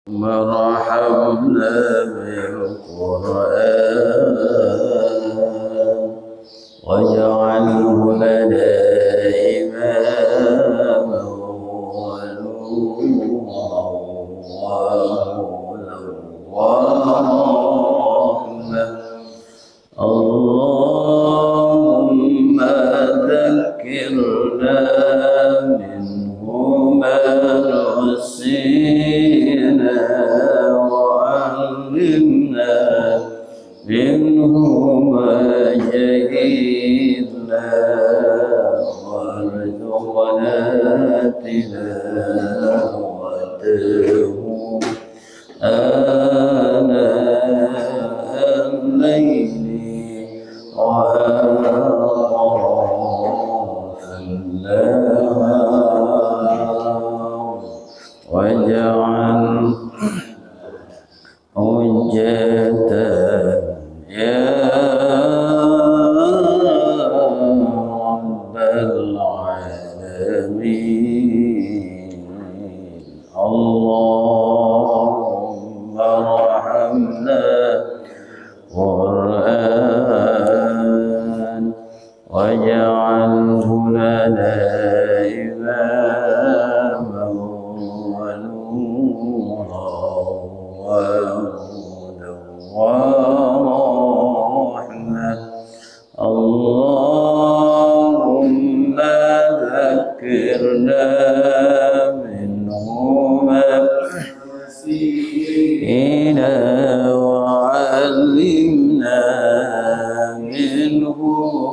مرحبنا بالقرآن واجعله لنا إماما ونورا وهدى ورحمة. اللهم ذكرنا منه ما نسينا وعلمنا منه ما جهلنا وارزقنا تلاوته آناء الليل وأطراف النهار واجعل حجة يا رب العالمين. اللهم ارحمنا قرآن واجعله لنا إماما ونورا وهدى ورحمة. اللهم ذكرنا منه ما نسينا وعلمنا منه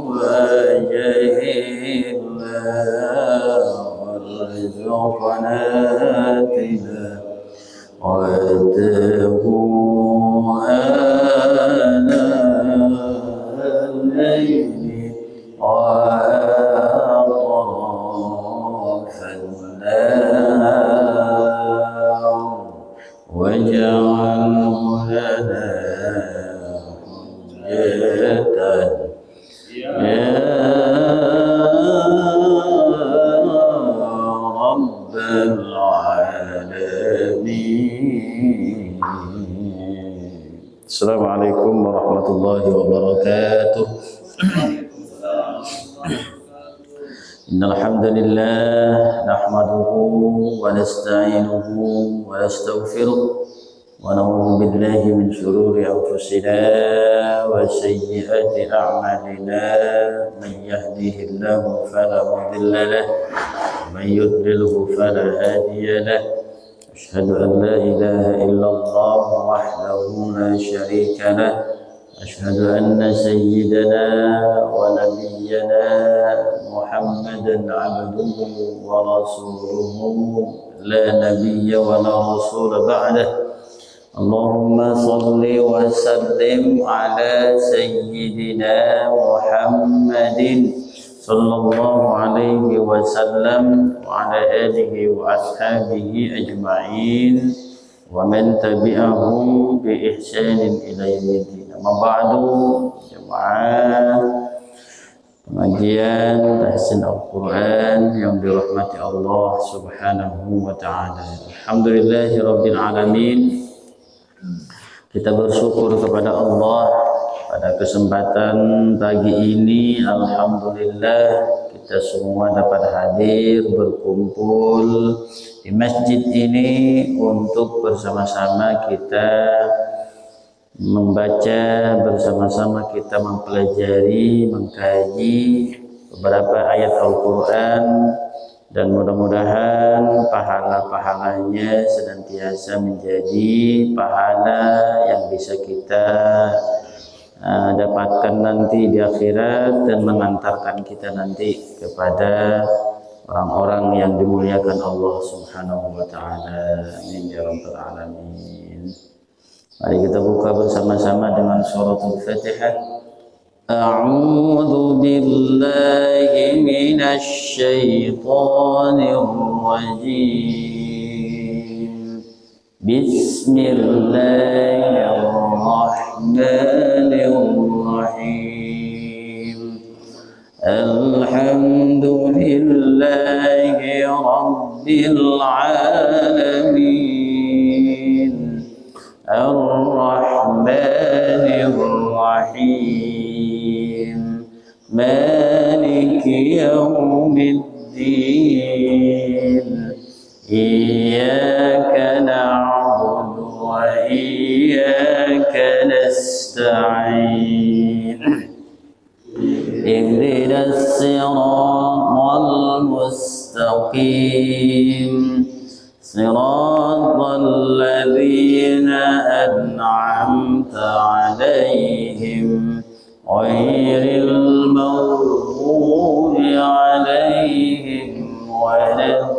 ما جهلنا وارزقنا تلاوته آناء الليل وأطراف النهار واجعله لنا حجة يا رب العالمين. Assalamualaikum warahmatullahi wabarakatuh. Innal hamdalillah nahmaduhu wa nasta'inuhu wa nastaghfiruh wa na'udzu billahi min shururi anfusina wa sayyiati a'malina. Man yahdihillahu fala mudilla lahu wa man yudlilhu fala hadiya lahu. Asyhadu an la ilaha illallah wahdahu la syarika lah. Asyhadu anna sayyidana wa nabiyyana Muhammadan abduhu wa rasuluhu la nabiyya wa la rasula ba'dah. Allahumma salli wa sallim ala sayyidina Muhammadin sallallahu alaihi wasallam wa ala alihi wa ashabihi ajma'in wa man tabi'ahum bi ihsanin ila yaumil. Amma ba'du, jemaah pengajian tahsin Al-Quran yang dirahmati Allah subhanahu wa ta'ala. Alhamdulillahirabbil alamin. Kita bersyukur kepada Allah pada kesempatan pagi ini. Alhamdulillah kita semua dapat hadir berkumpul di masjid ini untuk bersama-sama kita membaca, bersama-sama kita mempelajari, mengkaji beberapa ayat Al-Quran, dan mudah-mudahan pahala-pahalanya senantiasa menjadi pahala yang bisa kita dapatkan nanti di akhirat dan mengantarkan kita nanti kepada orang-orang yang dimuliakan Allah Subhanahu wa ta'ala. Amin ya rabbal alamin. Mari kita buka bersama-sama dengan suratul Fatihah. A'udzu billahi minasy syaithanir rajim. Bismillahirrahmanirrahim. Alhamdulillahi rabbil alamin. Ar-Rahmanir Rahim Maliki Yawmiddin Iyyaka na'budu wa iyyaka nasta'in Ihdinas siratal mustaqim Siratal ladzina an'amta 'alaihim ghairil maghdubi 'alaihim waladdallin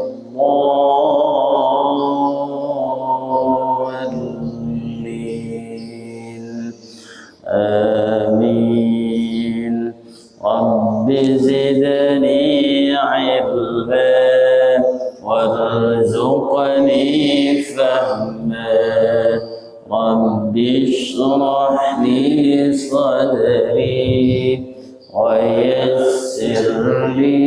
Amin Rabbi zidni 'ilman warzuqni fahman Rabbi shrah li sadri wa yassir li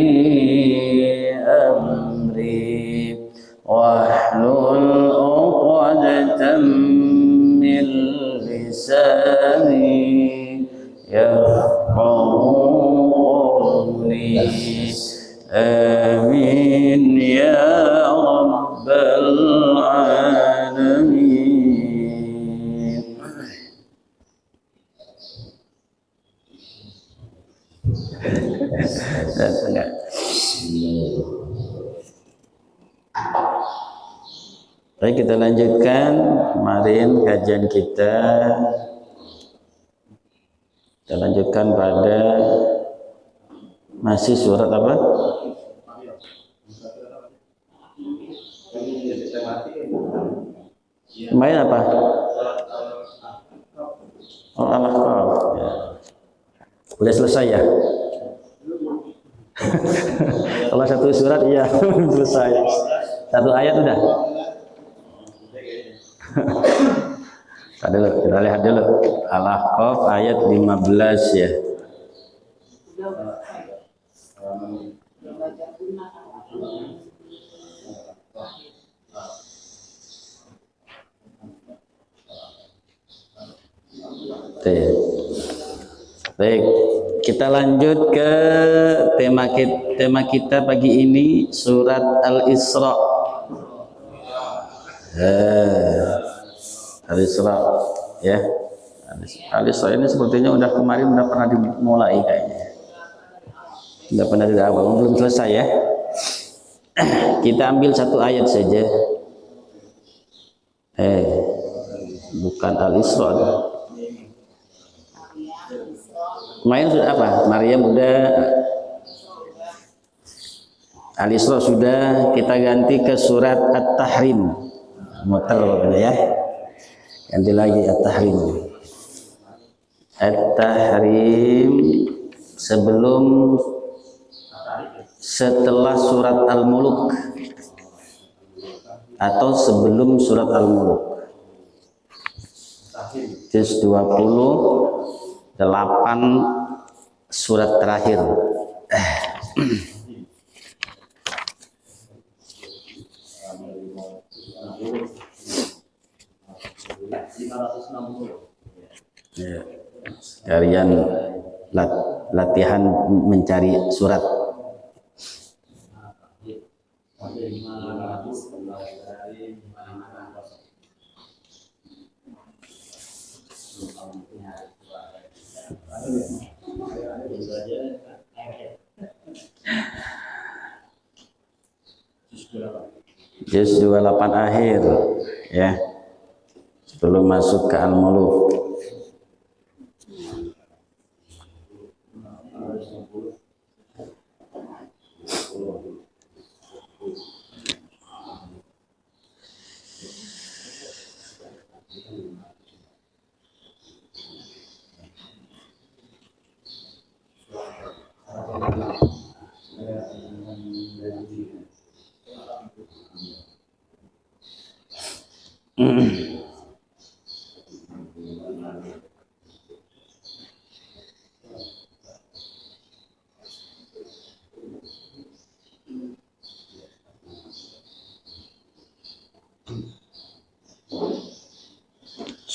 amri wahlul 'uqdatam min lisani yafqahu qawli Amin ya Rabbal Alamin. Baik, kita lanjutkan kemarin kajian kita. Kita lanjutkan pada masih surat apa? Kemarin apa? Oh, Al-Ahqaf. Ya. Udah selesai ya? Kalau satu surat iya selesai. Satu ayat udah. Kita lihat dulu. Al-Ahqaf ayat 15 ya. Baik, kita lanjut ke tema kita pagi ini surat Al-Isra. Al-Isra ya. Al-Isra ini sepertinya udah kemarin udah pernah dimulai kayaknya. Udah pernah dari awal, belum selesai ya. Kita ambil satu ayat saja. Bukan Al-Isra. Kemarin sudah apa? Maryam udah, Al-Isra sudah, kita ganti ke surat At-Tahrim. Muter ya. Ganti lagi At-Tahrim. At-Tahrim setelah surat Al-Muluk atau sebelum surat Al-Muluk. Juz 28 surat terakhir. Ya, sekalian latihan mencari surat. Juz 28 akhir ya, sebelum masuk ke Al-Muluk.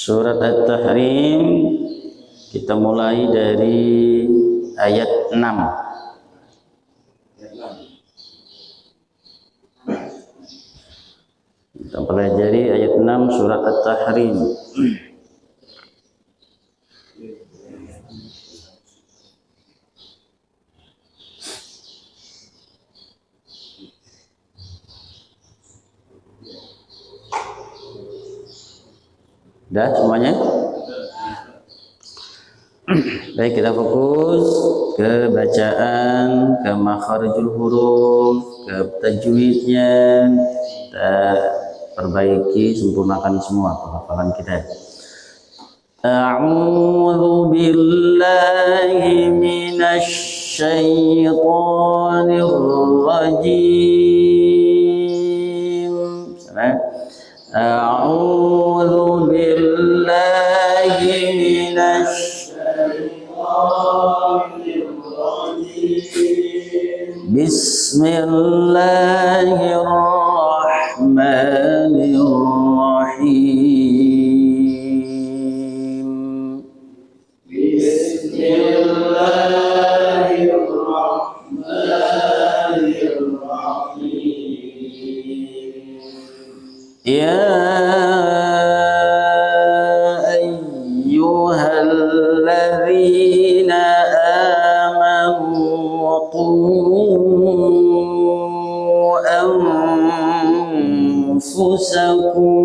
Surat At-Tahrim kita mulai dari ayat 6. Kita pelajari ayat 6 surat At-Tahrim. Dah semuanya? Baik, kita fokus ke bacaan, ke makharijul huruf, ke tajwidnya. Kita perbaiki, sempurnakan semua penghafalan kita. A'udzu billahi minasy syaithanir rajim. A'udzu billahi minasy syaitonir rajim. Bismillahirrahmanirrahim. Bismillahirrahmanirrahim. Ya ayyuhalladzina amanu qu anfusakum.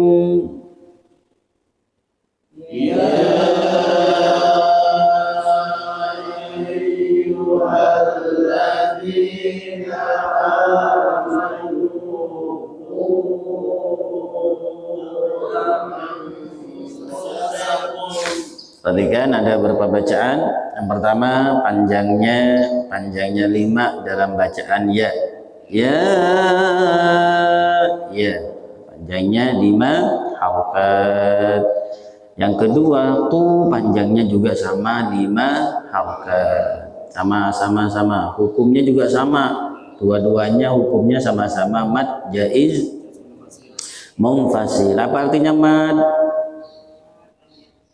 Ya ayyuhalladzina amanu perhatikan ada beberapa bacaan. Yang pertama panjangnya 5 dalam bacaan ya. Ya, panjangnya 5 harokat. Yang kedua panjangnya juga sama 5 harokat. Sama. Hukumnya juga sama. Dua-duanya hukumnya sama-sama mad jaiz munfasil. Apa artinya mad?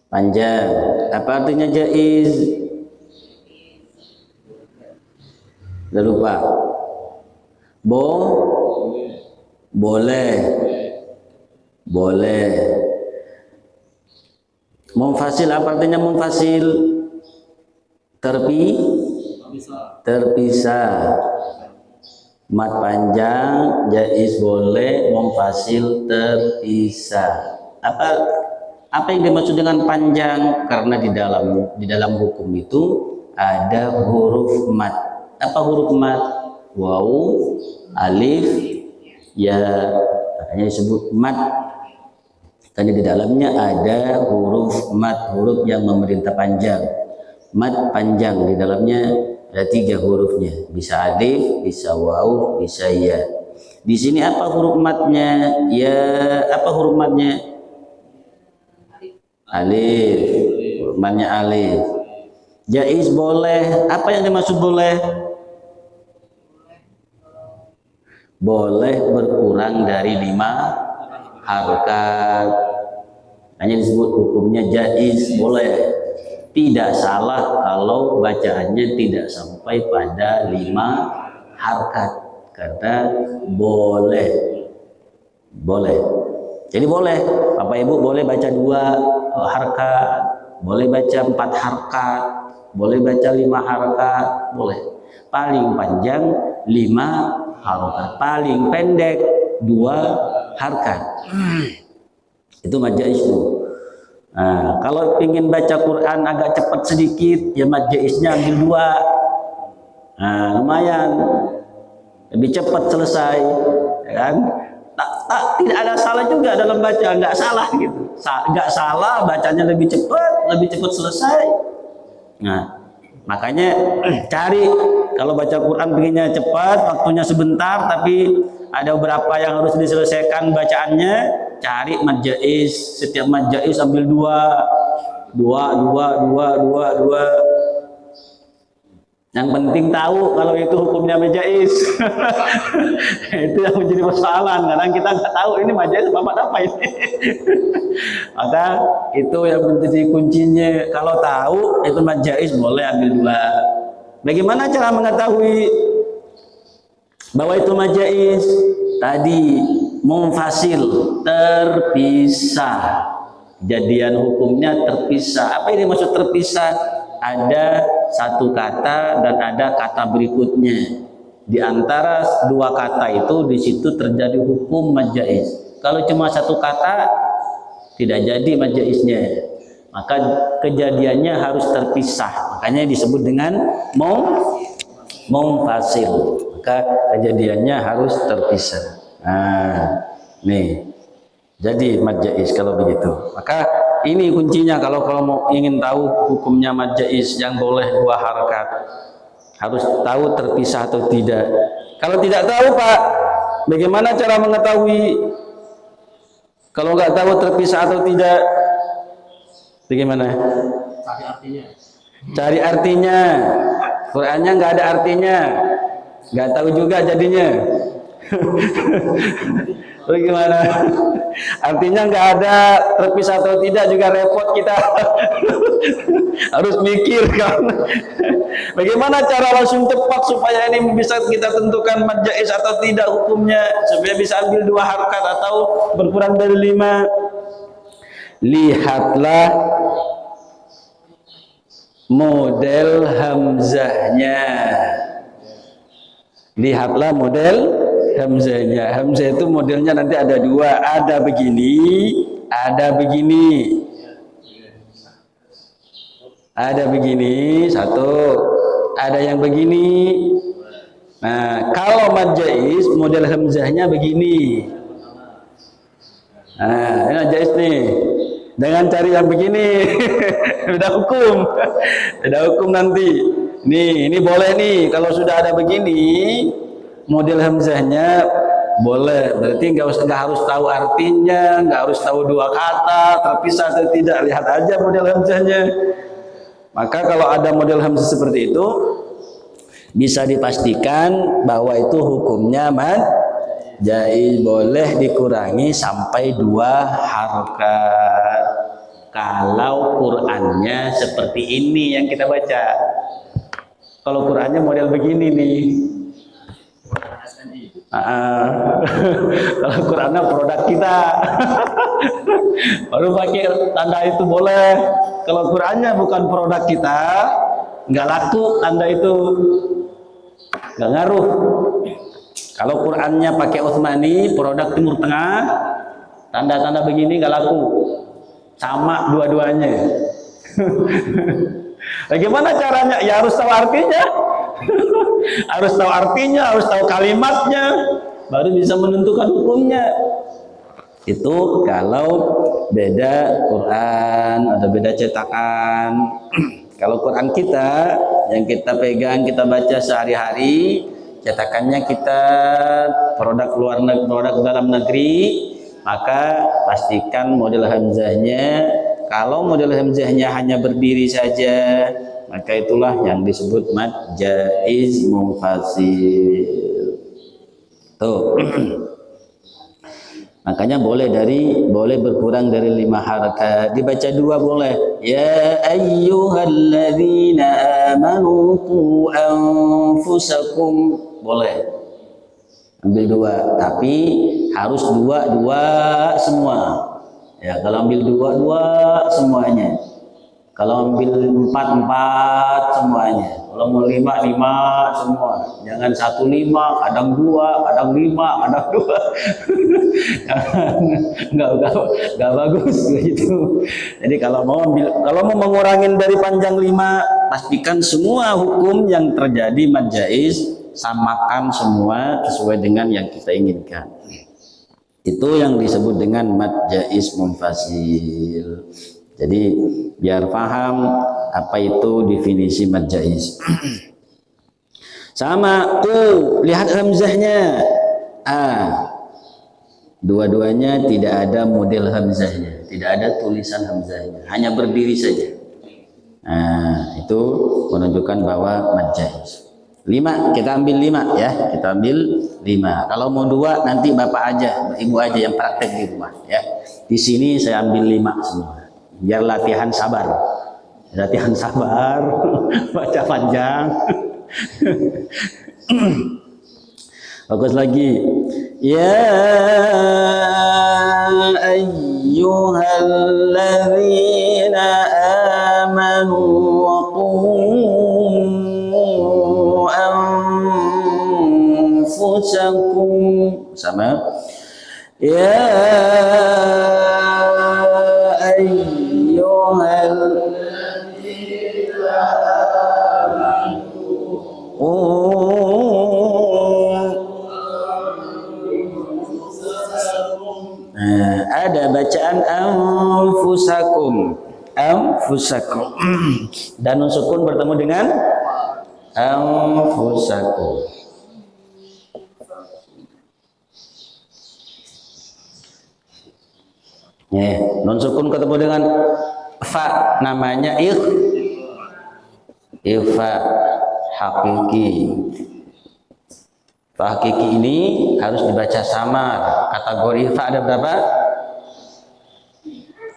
Panjang. Apa artinya jaiz? Udah lupa? Boleh. Munfasil, apa artinya munfasil? Terpisah. Mad panjang, jaiz boleh, munfasil terpisah. Apa yang dimaksud dengan panjang? Karena di dalam hukum itu ada huruf mad. Apa huruf mad? Waw, alif, ya, makanya disebut mad. Karena di dalamnya ada huruf mad, huruf yang memerintah panjang. Mad panjang, di dalamnya ada 3 hurufnya. Bisa alif, bisa waw, bisa ya. Di sini apa huruf madnya? Ya, apa huruf madnya? Alif. Huruf madnya alif. Jaiz boleh. Apa yang dimaksud boleh? Boleh berkurang dari 5 harokat. Hanya disebut hukumnya jaiz, boleh. Tidak salah kalau bacaannya tidak sampai pada 5 harokat. Kata boleh. Jadi boleh. Bapak Ibu boleh baca 2 harokat, boleh baca 4 harokat, boleh baca 5 harokat, boleh. Paling panjang 5 harokat, paling pendek 2 harokat. Itu mad jaiz itu. Nah, kalau ingin baca Quran agak cepat sedikit, ya mad jaiznya ambil 2. Nah, lumayan, lebih cepat selesai, ya kan? Tidak ada salah juga dalam baca, nggak salah gitu. Nggak salah, bacanya lebih cepat selesai. Nah, makanya cari kalau baca Quran pengennya cepat, waktunya sebentar, tapi ada beberapa yang harus diselesaikan bacaannya, cari mad jaiz. Setiap mad jaiz ambil 2. Yang penting tahu kalau itu hukumnya majais. Itu yang menjadi persoalan. Kadang kita nggak tahu ini majais apa ini. Maka itu yang menjadi kuncinya. Kalau tahu itu majais boleh ambil dua. Bagaimana cara mengetahui bahwa itu majais? Tadi munfasil, terpisah. Kejadian hukumnya terpisah. Apa ini maksud terpisah? Ada satu kata dan ada kata berikutnya. Di antara dua kata itu di situ terjadi hukum majais. Kalau cuma satu kata tidak jadi majaisnya. Maka kejadiannya harus terpisah. Makanya disebut dengan munfasil. Maka kejadiannya harus terpisah. Nah, nih. Jadi majais kalau begitu. Maka ini kuncinya kalau mau ingin tahu hukumnya majais yang boleh dua harakat. Harus tahu terpisah atau tidak. Kalau tidak tahu, Pak, bagaimana cara mengetahui kalau nggak tahu terpisah atau tidak? Bagaimana? Cari artinya. Cari artinya. Qurannya nggak ada artinya. Nggak tahu juga jadinya. Bagaimana? Artinya nggak ada terpisah atau tidak juga repot kita. Harus mikir kan. Bagaimana cara langsung cepat supaya ini bisa kita tentukan majais atau tidak hukumnya, supaya bisa ambil dua harakat atau berkurang dari 5. Lihatlah model hamzahnya. Lihatlah model hamzahnya. Hamzah itu modelnya nanti ada dua, ada begini, ada begini. Ada begini, satu, ada yang begini. Nah, kalau majais model hamzahnya begini. Nah, ini majais nih. Jangan cari yang begini. Beda hukum. Beda hukum nanti. Nih, ini boleh nih. Kalau sudah ada begini, model hamzahnya boleh. Berarti nggak harus tahu artinya, nggak harus tahu dua kata terpisah atau tidak. Lihat aja model hamzahnya. Maka kalau ada model hamzah seperti itu, bisa dipastikan bahwa itu hukumnya majais, boleh dikurangi sampai 2 harakat. Kalau Qur'annya seperti ini yang kita baca. Kalau Qur'annya model begini nih. Kalau Qur'annya produk kita. Baru pakai tanda itu boleh. Kalau Qur'annya bukan produk kita, nggak laku tanda itu, nggak ngaruh. Kalau Qur'annya pakai Utsmani, produk Timur Tengah, tanda-tanda begini nggak laku. Sama dua-duanya. Bagaimana caranya? Ya harus tahu artinya. Harus tahu artinya, harus tahu kalimatnya, baru bisa menentukan hukumnya. Itu kalau beda Quran atau beda cetakan. Kalau Quran kita yang kita pegang, kita baca sehari-hari, cetakannya kita produk luar negeri, produk dalam negeri, maka pastikan model hamzahnya. Kalau model hamzahnya hanya berdiri saja, maka itulah yang disebut majais munfasil. Tuh. Makanya boleh berkurang dari 5 harakat. Dibaca 2 boleh. Ya ayyuhalladzina amanu qu anfusakum, boleh. Ambil 2, tapi harus 2 semua. Ya, kalau ambil 2 semuanya. Kalau ambil 4 semuanya. Kalau mau 5 semua. Jangan 1 5, kadang 2, kadang 5, kadang 2. Enggak bagus begitu. Jadi kalau mau mengurangin dari panjang 5, pastikan semua hukum yang terjadi majais samakan semua sesuai dengan yang kita inginkan. Itu yang disebut dengan majais munfasil. Jadi biar paham apa itu definisi majais. Sama lihat hamzahnya. Dua-duanya tidak ada model hamzahnya, tidak ada tulisan hamzahnya, hanya berdiri saja. Nah, itu menunjukkan bahwa majaz. 5, kita ambil 5 ya, kita ambil 5. Kalau mau 2 nanti bapak aja, ibu aja yang praktek di rumah ya. Di sini saya ambil 5 semua. Biar latihan sabar. Latihan sabar, baca panjang. Bagus lagi. Ya ayyuhalladzina amanu wa anfusakum, sama. Ya ayyuhalladzina ada bacaan anfusakum, anfusakum dan nun sukun bertemu dengan anfusakum. Ya, nun sukun ketemu dengan fa, namanya ikhfa hakiki. Fa hakiki ini harus dibaca samar. Kategori fa ada berapa?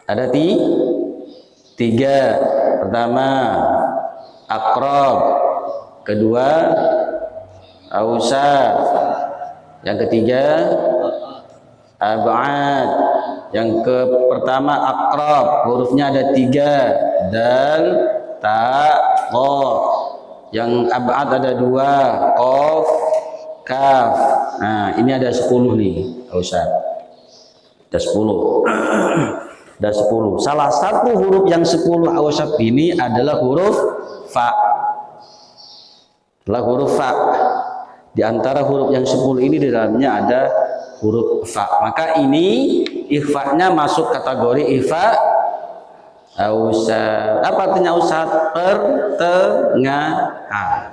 Ada 3. Pertama aqrab, kedua ausat, yang ketiga ab'ad. Yang pertama aqrab, hurufnya ada 3, dal, ta, qaf. Yang ab'ad ada 2, qaf, kaf. Nah, ini ada 10 nih, ausat. Ada 10. Ada 10. Salah satu huruf yang 10 ausat ini adalah huruf fa. Adalah huruf fa. Di antara huruf yang 10 ini di dalamnya ada huruf fa. Maka ini ikhfa-nya masuk kategori ikhfa ausat. Apa artinya ausat? Pertengahan.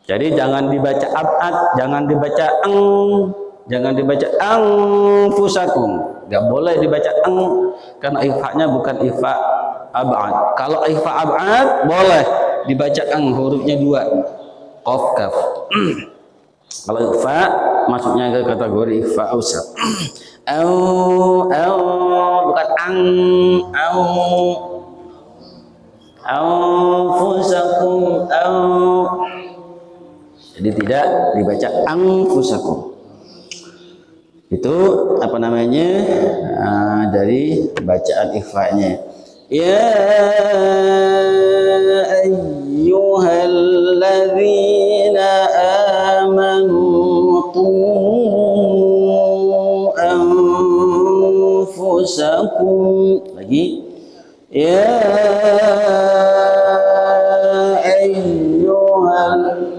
Jadi jangan dibaca ab'ad, jangan dibaca jangan dibaca anfusakum. Enggak boleh dibaca karena ikhfa-nya bukan ikhfa ab'ad. Kalau ikhfa ab'ad boleh dibaca hurufnya 2, qaf, kaf. Kalau ikhfa masuknya ke kategori ikhfa ausat. Bukan anfusakum jadi tidak dibaca anfusakum. Itu apa namanya? Dari bacaan ikhfa-nya. Ya ayyuhalladzina amanu qu anfusakum. Lagi. Ya ayyuhalladzina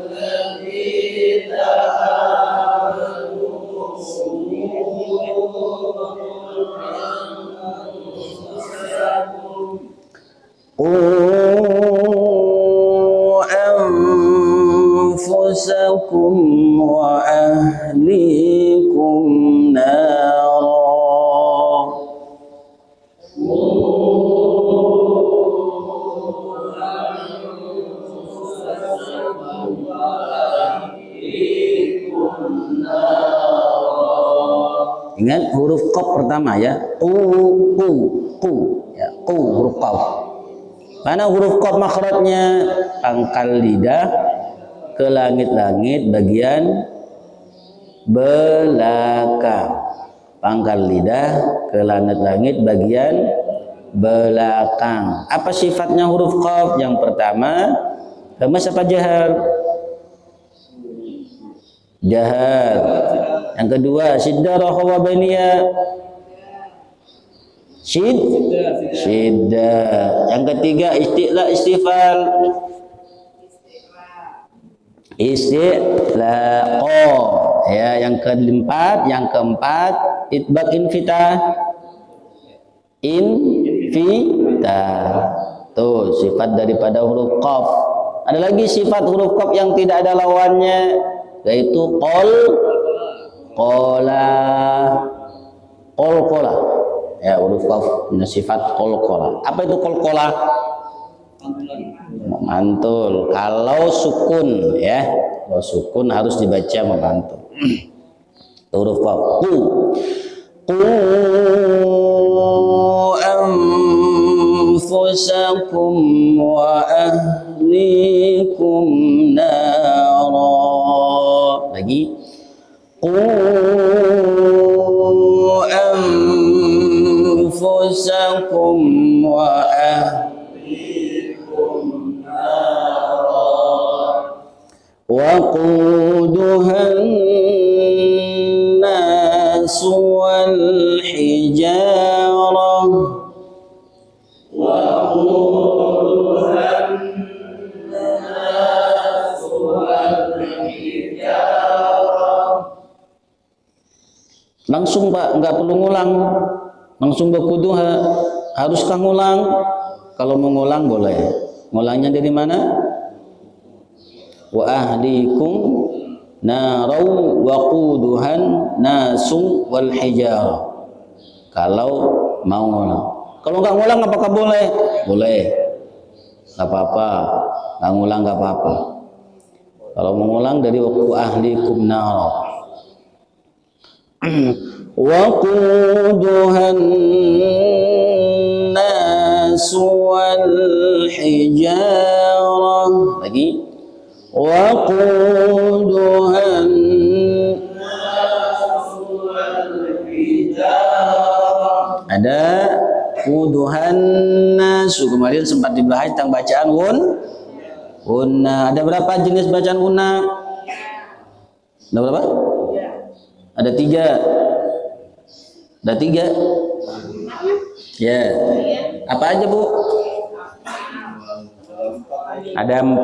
anfusakum wa ahlikum nara. Ingat huruf qaf pertama ya. Qu ya, qu huruf qaf. Mana huruf qaf makhrajnya? Pangkal lidah ke langit-langit bagian belakang. Pangkal lidah ke langit-langit bagian belakang. Apa sifatnya huruf qaf? Yang pertama, lemas apa jahar? Jahar. Yang kedua, syiddah rahawa bainiyah. Syiddah. Yang ketiga, isti'la istifal. Isti'laqo. Ya, yang keempat, itbaq infitah. Tuh, sifat daripada huruf qaf. Ada lagi sifat huruf qaf yang tidak ada lawannya, yaitu qalqala. Ya, huruf qaf punya sifat qalqala. Apa itu qalqala? Memantul. Kalau sukun ya, kalau sukun harus dibaca memantul. Huruf fa. Qu anfusakum wa ahlikum nara. Lagi. Qu anfusakum wa ahlikum nara waquduha an-nas wal hijarah waquduha an-nas wal hijarah. Langsung Pak, nggak perlu ngulang, langsung waquduha. Haruskah ngulang? Kalau mau ngulang boleh. Ngulangnya dari mana? Wa ahlikum narau waquduhan nasu wal hijarah. Kalau mau ngulang. Kalau nggak ngulang apakah boleh? Boleh. Nggak apa-apa. Nggak ngulang nggak apa-apa. Kalau mau ngulang dari wa ahlikum narau. Waquduhan nasu wal hijarah. Lagi. Waquduhan nasu wal hijarah. Ada quduhan nasu. Kemarin sempat dibahas tentang bacaan unna. Ada berapa jenis bacaan unna? Ada berapa? Ada 3. Ada 3. Ya. Apa aja Bu? Ada 4.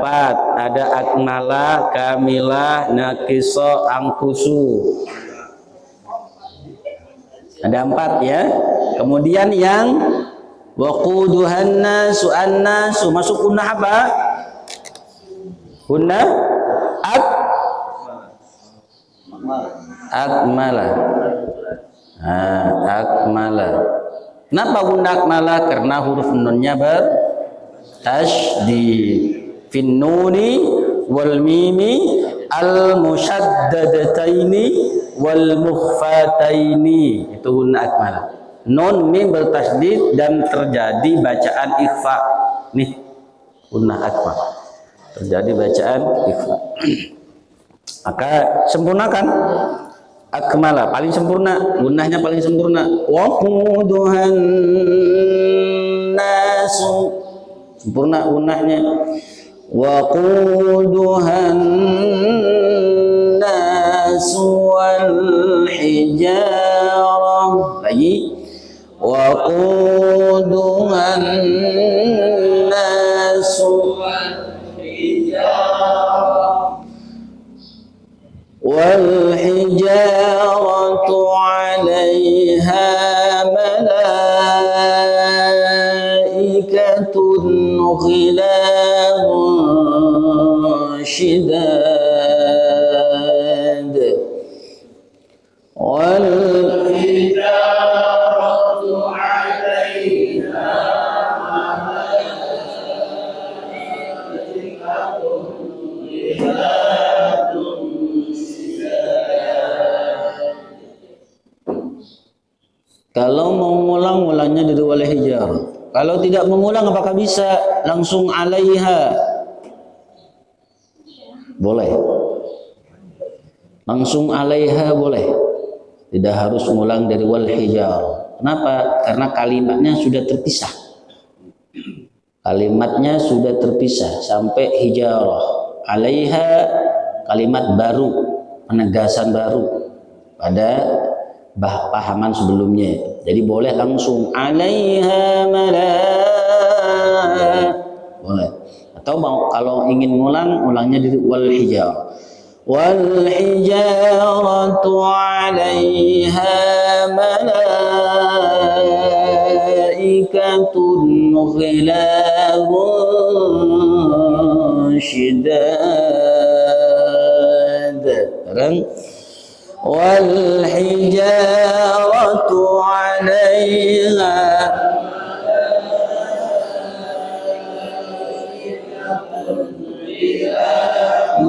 Ada akmalah, kamilah, naqiso, angkusu. Ada 4 ya. Kemudian yang waquduhan nasu an-nasu masuk unna apa? Unna akmalah. Akmalah. Kenapa unna akmalah? Karena huruf nunnya bertasydid. Fin nuni wal mimi al musyaddadataini wal mukhfataini. Itu unna akmalah. Nun mim bertasydid dan terjadi bacaan ikhfa. Nih unna akmalah. Terjadi bacaan ikhfa. Maka sempurnakan akmala, paling sempurna, gunnahnya paling sempurna. Waquduhan nasu, sempurna gunnahnya. Waquduhan nasu wal hijarah. Lagi. Waquduhan nasu والحجارة عليها ملائكة غلاظ شداد والحجارة عليها ملائكة غلاظ. Kalau mau ngulang, ngulangnya dari wal hijar. Kalau tidak mengulang, apakah bisa langsung alaiha? Boleh. Langsung alaiha boleh. Tidak harus ngulang dari wal hijar. Kenapa? Karena kalimatnya sudah terpisah. Kalimatnya sudah terpisah sampai hijarah. Alaiha kalimat baru, penegasan baru pada pahaman sebelumnya. Jadi boleh langsung alaiha boleh. Atau mau kalau ingin ngulang, ulangnya di wal hijar. Wal hijaratu alaiha malaikatun ghilazun shidad. Sekarang والحجارة عليها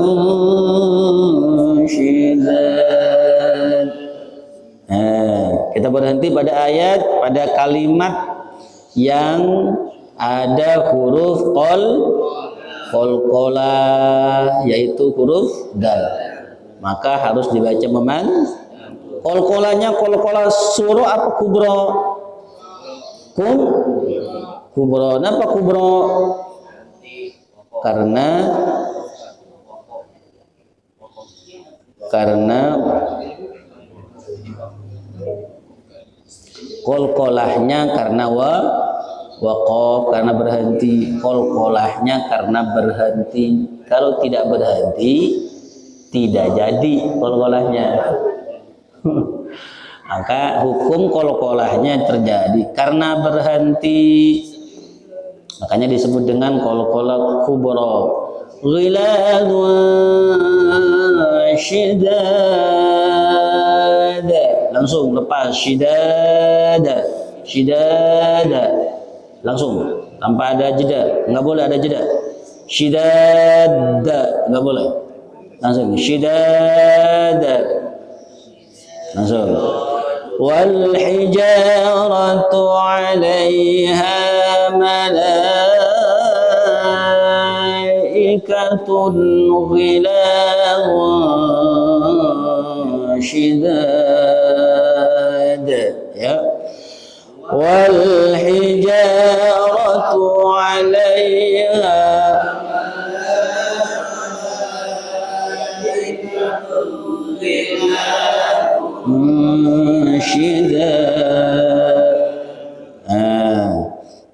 munshidad. Kita berhenti pada ayat, pada kalimat yang ada huruf qalqalah, yaitu huruf dal. Maka harus dibaca qalqalahnya qalqalah sughra apa kubra? Kubra. Kenapa kubra? Karena qalqalahnya karena waqaf, karena berhenti. Qalqalahnya karena berhenti. Kalau tidak berhenti, tidak jadi qalqalahnya. Maka hukum qalqalahnya terjadi karena berhenti. Makanya disebut dengan qalqalah kubra. Ghiladun shidad. Langsung lepas shidada. Langsung tanpa ada jeda, enggak boleh ada jeda. Shidada enggak boleh. Langsung shidada. Langsung. Wal hijaratu 'alaiha malaikatun ghilazun shidad. Ya. Wal hijaratu 'alaiha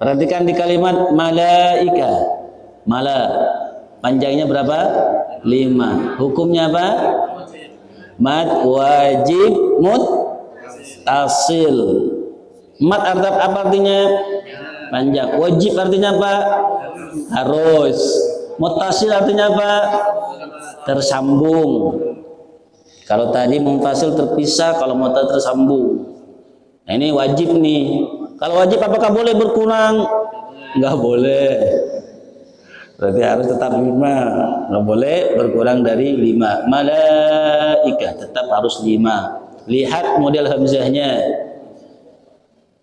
perhatikan di kalimat malaika. Mala panjangnya berapa? 5. Hukumnya apa? Mad wajib muttasil. Mad apa artinya? Panjang. Wajib artinya apa? Harus. Muttasil artinya apa? Tersambung. Kalau tadi munfasil terpisah, kalau muttasil tersambung. Nah, ini wajib nih. Kalau wajib apakah boleh berkurang? Enggak boleh. Berarti harus tetap 5. Enggak boleh berkurang dari 5. Malaika tetap harus 5. Lihat model hamzahnya.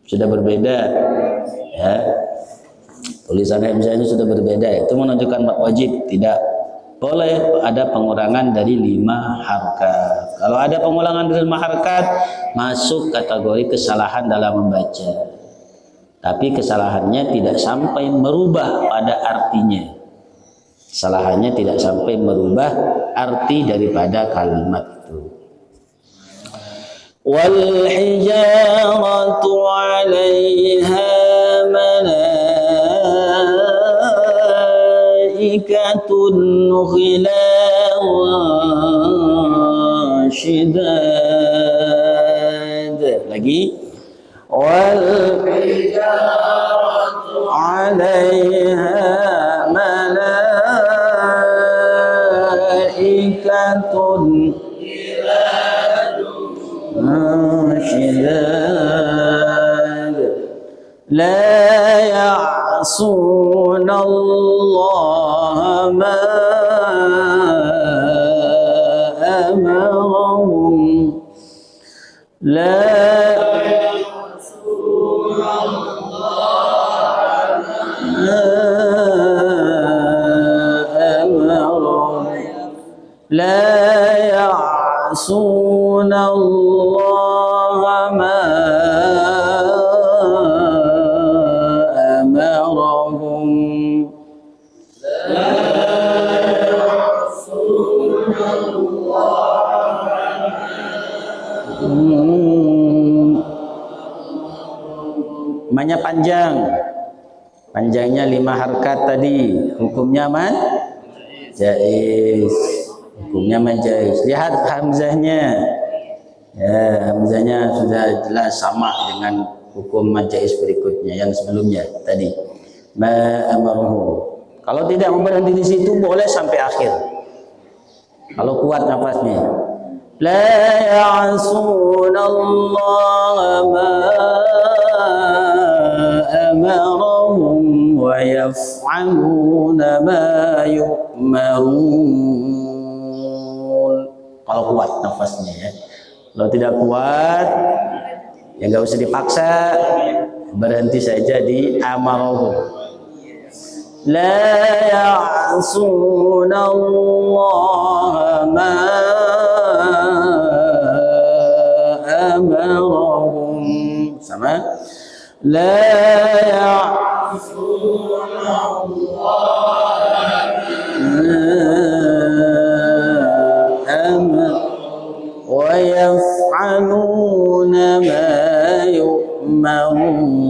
Sudah berbeda. Ya. Tulisan hamzahnya sudah berbeda. Itu menunjukkan wajib. Tidak boleh ada pengurangan dari 5 harkat. Kalau ada pengurangan dari 5 harkat, masuk kategori kesalahan dalam membaca. Tapi kesalahannya tidak sampai merubah pada artinya. Kesalahannya tidak sampai merubah arti daripada kalimat itu. Wal hijaratu 'alaiha malaikatun ghilazun shidad. Lagi. Wal hijaratu 'alaiha malaikatun shidad la ya'suna Allah ma amarahum لا يعصون الله ما أمرهم Namanya panjang. Panjangnya 5 harkat tadi. Hukumnya man? Jaiz. Hukumnya majaiz. Lihat hamzahnya. Ya, hamzahnya sudah jelas sama dengan hukum majaiz berikutnya yang sebelumnya tadi. Ma amaruhu. Kalau tidak berhenti di situ boleh sampai akhir. Kalau kuat nafasnya. La ya'sunallaha ma amarahum wa yaf'aluna ma yu'marun. kalau kuat nafasnya ya. Kalau tidak kuat ya nggak usah dipaksa, berhenti saja di amarohu. La ya'suna Allah ma amarahum. Sama. La ya'suna Allah wa yaf'aluna ma yu'marun.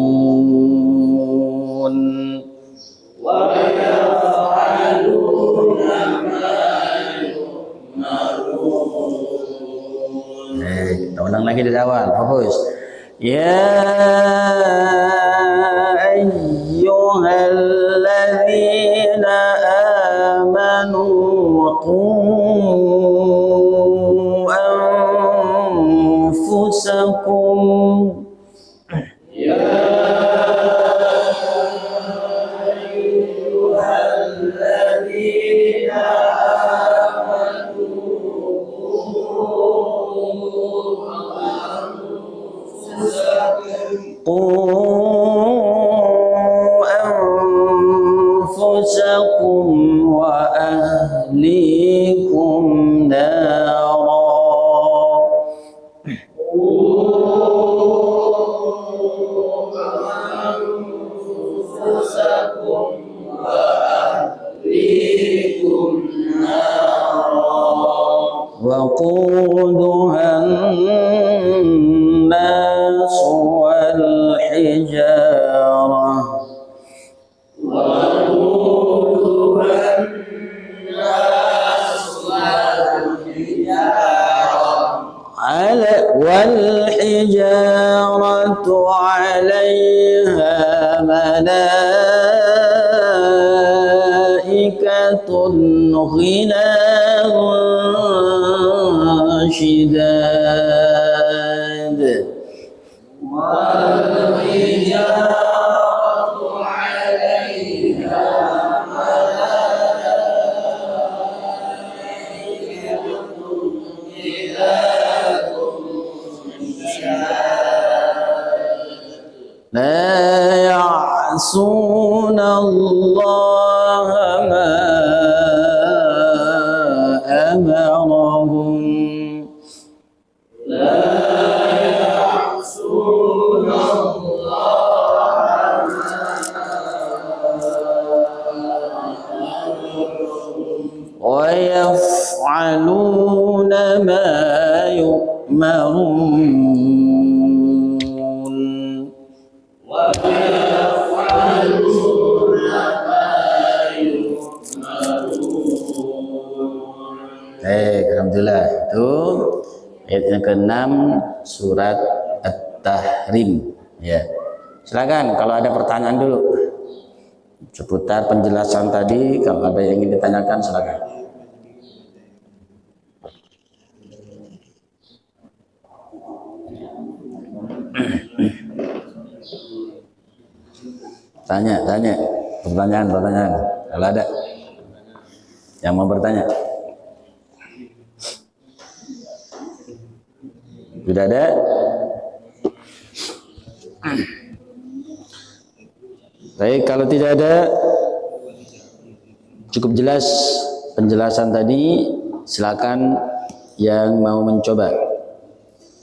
Kita ulang lagi dari awal, fokus. Ya ayyuhalladzina amanu qu anfusakum. أنفسكم وأهليكم نارا وقودها الناس والحجارة والحجارة عليها ملائكة غلاظ شداد والحجارة عليها لا يعصون الله ما أمرهم ويفعلون ما يؤمرون Alhamdulillah, itu ayat yang ke-6 surat At-Tahrim ya. Silakan kalau ada pertanyaan dulu seputar penjelasan tadi, kalau ada yang ingin ditanyakan silakan. Tanya pertanyaan kalau ada yang mau bertanya. Tidak ada? Baik, kalau tidak ada, cukup jelas penjelasan tadi. Silakan yang mau mencoba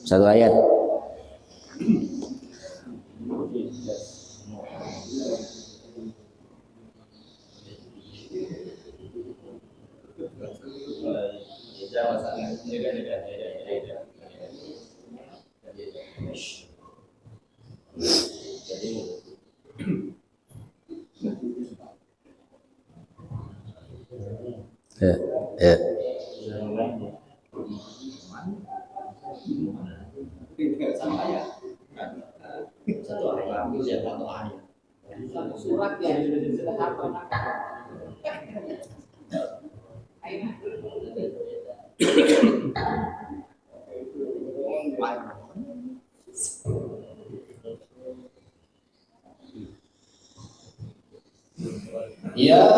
satu ayat. Ya. Surat yang sudah hafal. Ya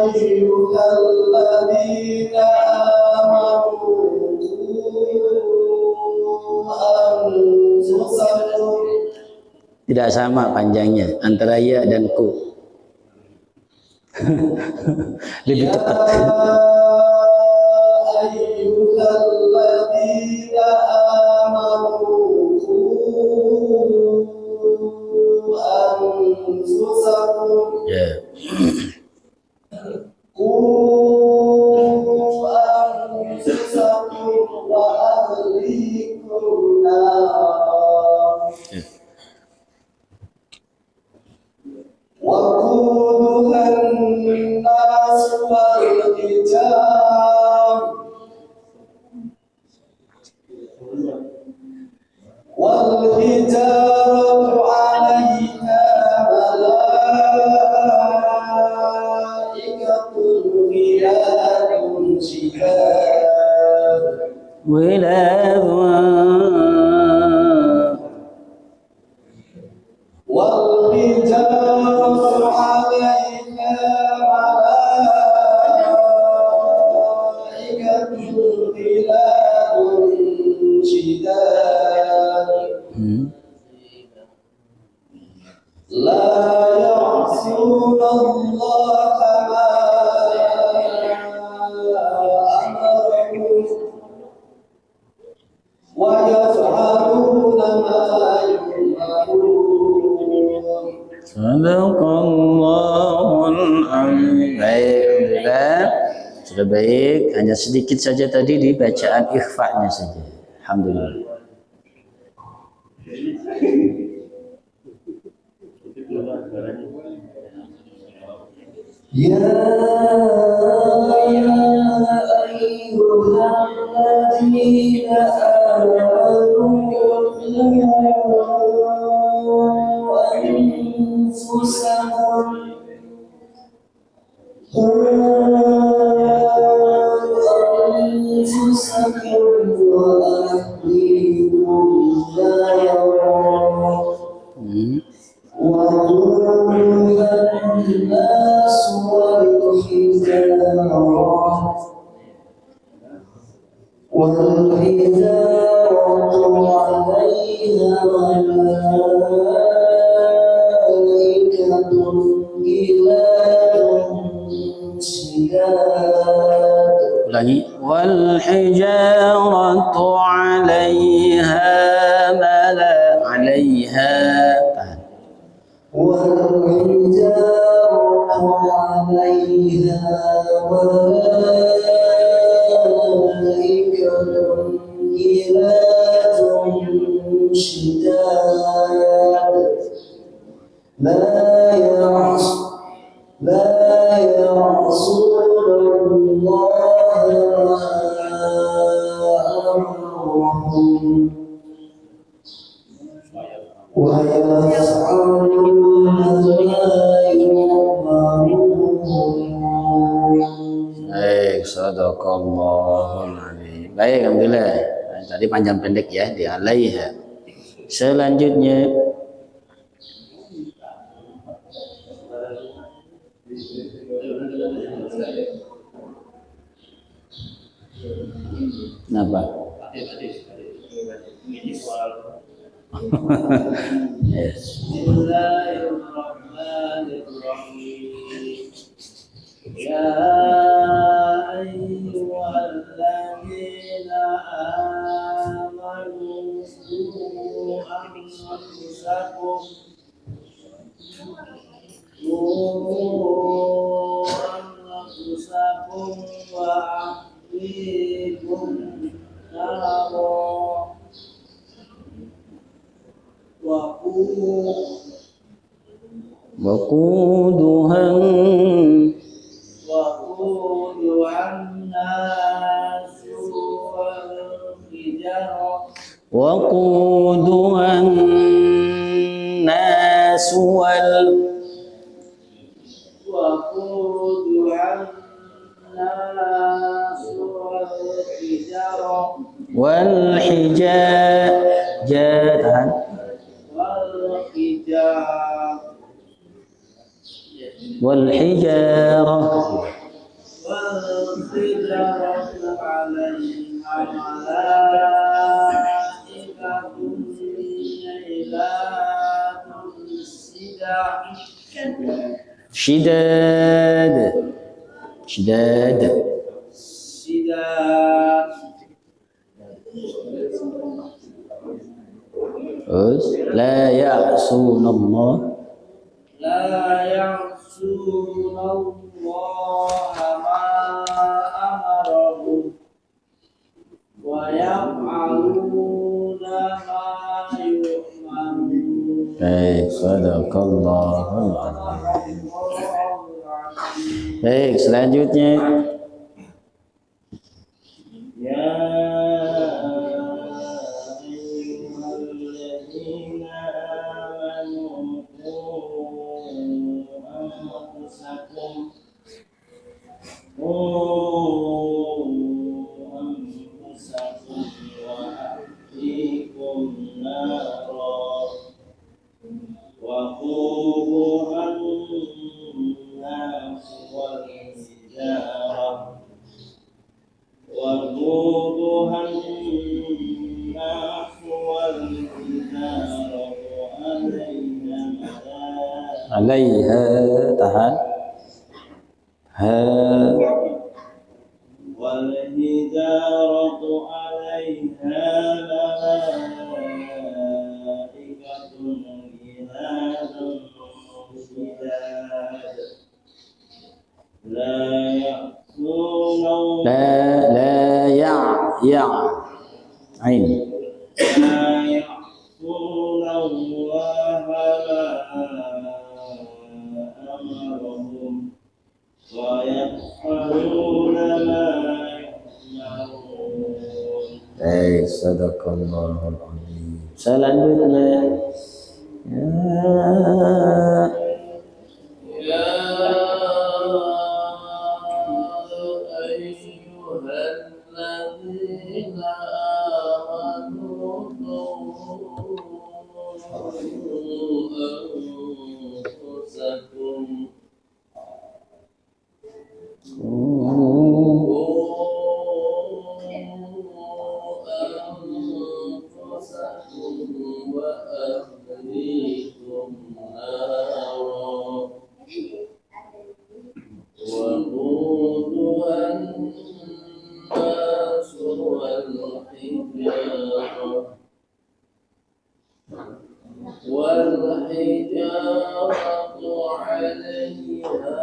ayyuhalladzina amanu Tidak sama panjangnya antara ya dan ku. Lebih tepat. Ayyuhalladzina amanu anfusakum anfusakum wa ahlikum nar وقودها الناس والحجارة عليها ملائكة غلاظ شداد والحجارة عليها ملائكة غلاظ شداد لا يعصون الله ما أمرهم ويفعلون ما يؤمرون. Sadaqallahul azim. Baik, alhamdulillah. Sudah baik, hanya sedikit saja tadi di bacaan ikhfa-nya saja. Alhamdulillah. Ya ayyuhalladzina amanu أنفسكم وأهليكم نارا وقودها الناس والحجارة عليها ملائكة غلاظ شداد. Ulangi. Walhijaratu 'alaiha عليها والحجارة عليها ملائكة غلاظ شداد لا يعصون الله أمرهم ويفعلون ما يؤمرون. Baik, sadaqallahul azim. Baik, alhamdulillah. Tadi panjang pendek ya, di alaiha. Selanjutnya kenapa? Bismillahirrahmanirrahim. Ya ayyuhalladzina amanu anfusakum wa ahlikum naro waquduha الناس والحجارة عليها ملائكة غلاظ Shidad. Shidad. Sidat. Terus la ya'sunallah. La ya'sunallaha ma amarahum wa yaf'aluna ma yu'marun. Baik, sadaqallahul azim. Baik, selanjutnya Ya ayyuhalladzina amanu qu anfusakum wa ahlikum nara wa quduhan nas wal hijarah وقودها الناس والحجارة alaiha tahan ha والحجارة عليها ملائكة غلاظ شداد لا يعصون la ya ain لا يعصون الله ما أمرهم ويفعلون ما يؤمرون. Baik, sadaqallahul azim. Selanjutnya ya يا أيها الذين آمنوا أنفسكم وأهليكم نارا وقودها الناس والحجارة عليها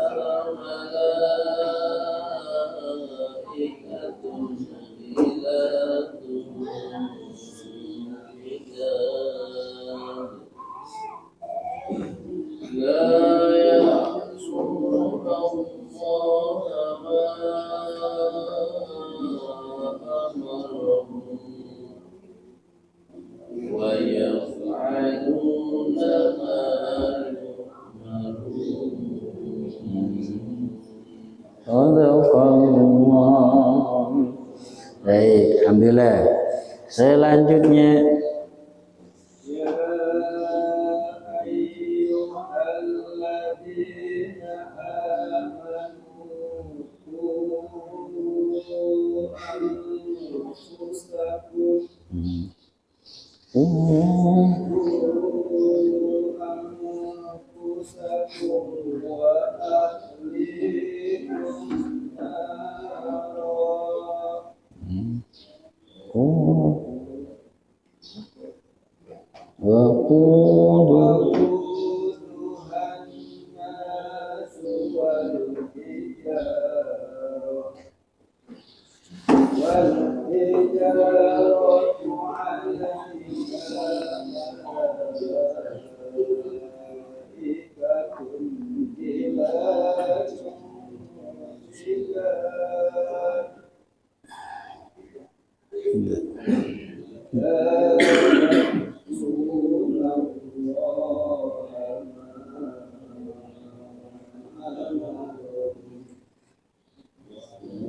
ملائكة غلاظ شداد لا يعصون الله ما أمرهم ويفعلون ما يؤمرون. sadaqallah. Baik, alhamdulillah. Selanjutnya يا أيها الذين آمنوا قوا أنفسكم وأهليكم نارا وقودها الناس والحجارة عليها ملائكة غلاظ شداد لا يعصون الله ما أمرهم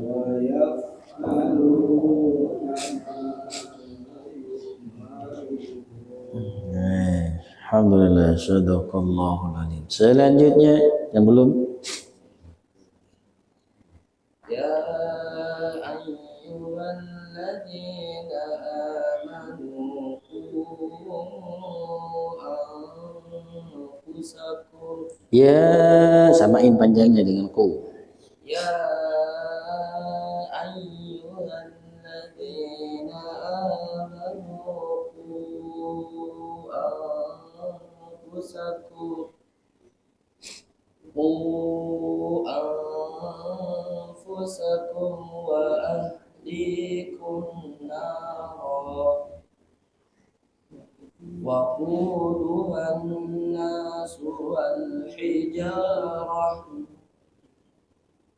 ويفعلون alhamdulillah, sadaqallahul azim. Selanjutnya yang belum يا أيها الذين آمنوا قوا أنفسكم Ya, samain panjangnya dengan ku. يا أيها الذين آمنوا قوا أنفسكم وأهليكم نارا وقودها الناس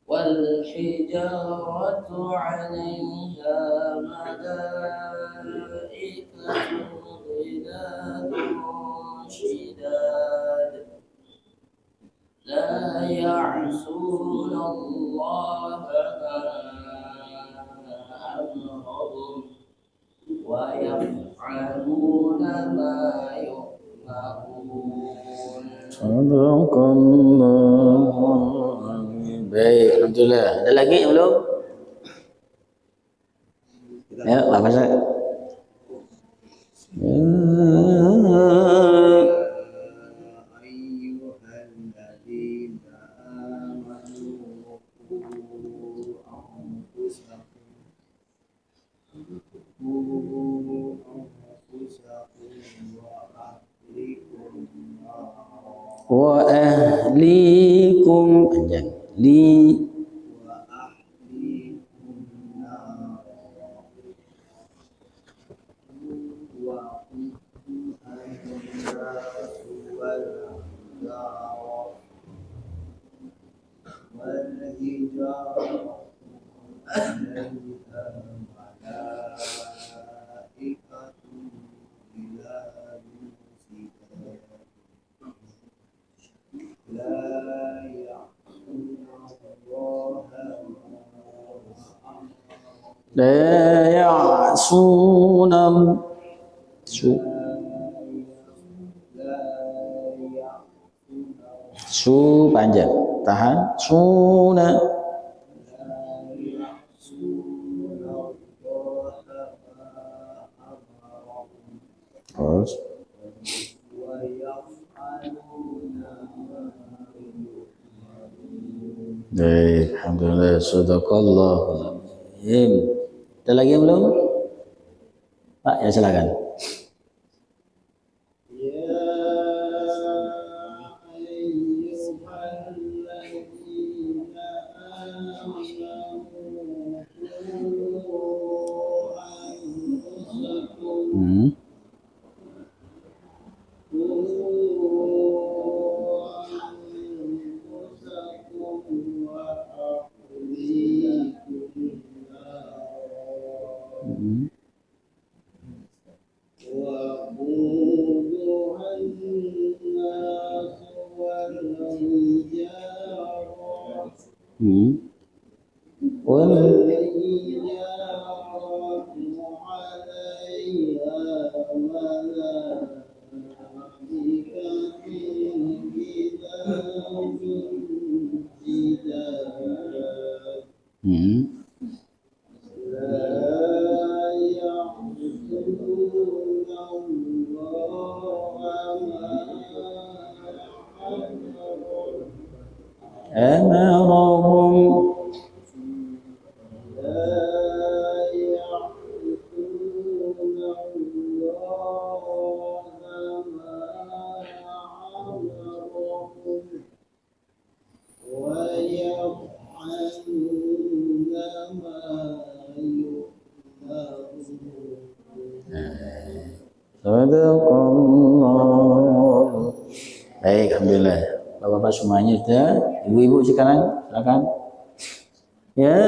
والحجارة عليها ملائكة غلاظ شداد لا يعصون الله ما أمرهم ويفعلون ما يؤمرون. Sadaqallah. Baik, alhamdulillah. Ada lagi yang belum? Ya, Pak Faisal. Wa ahlikum panjang li la ya'suna su panjang tahan suna terus baik alhamdulillah sadaqallah. Ada lagi yang belum? Pak, ya silakan. Amarahum Sadaqallah. Baik, alhamdulillah. Bapak-bapak semuanya sudah, ibu-ibu sekarang silakan. Ya.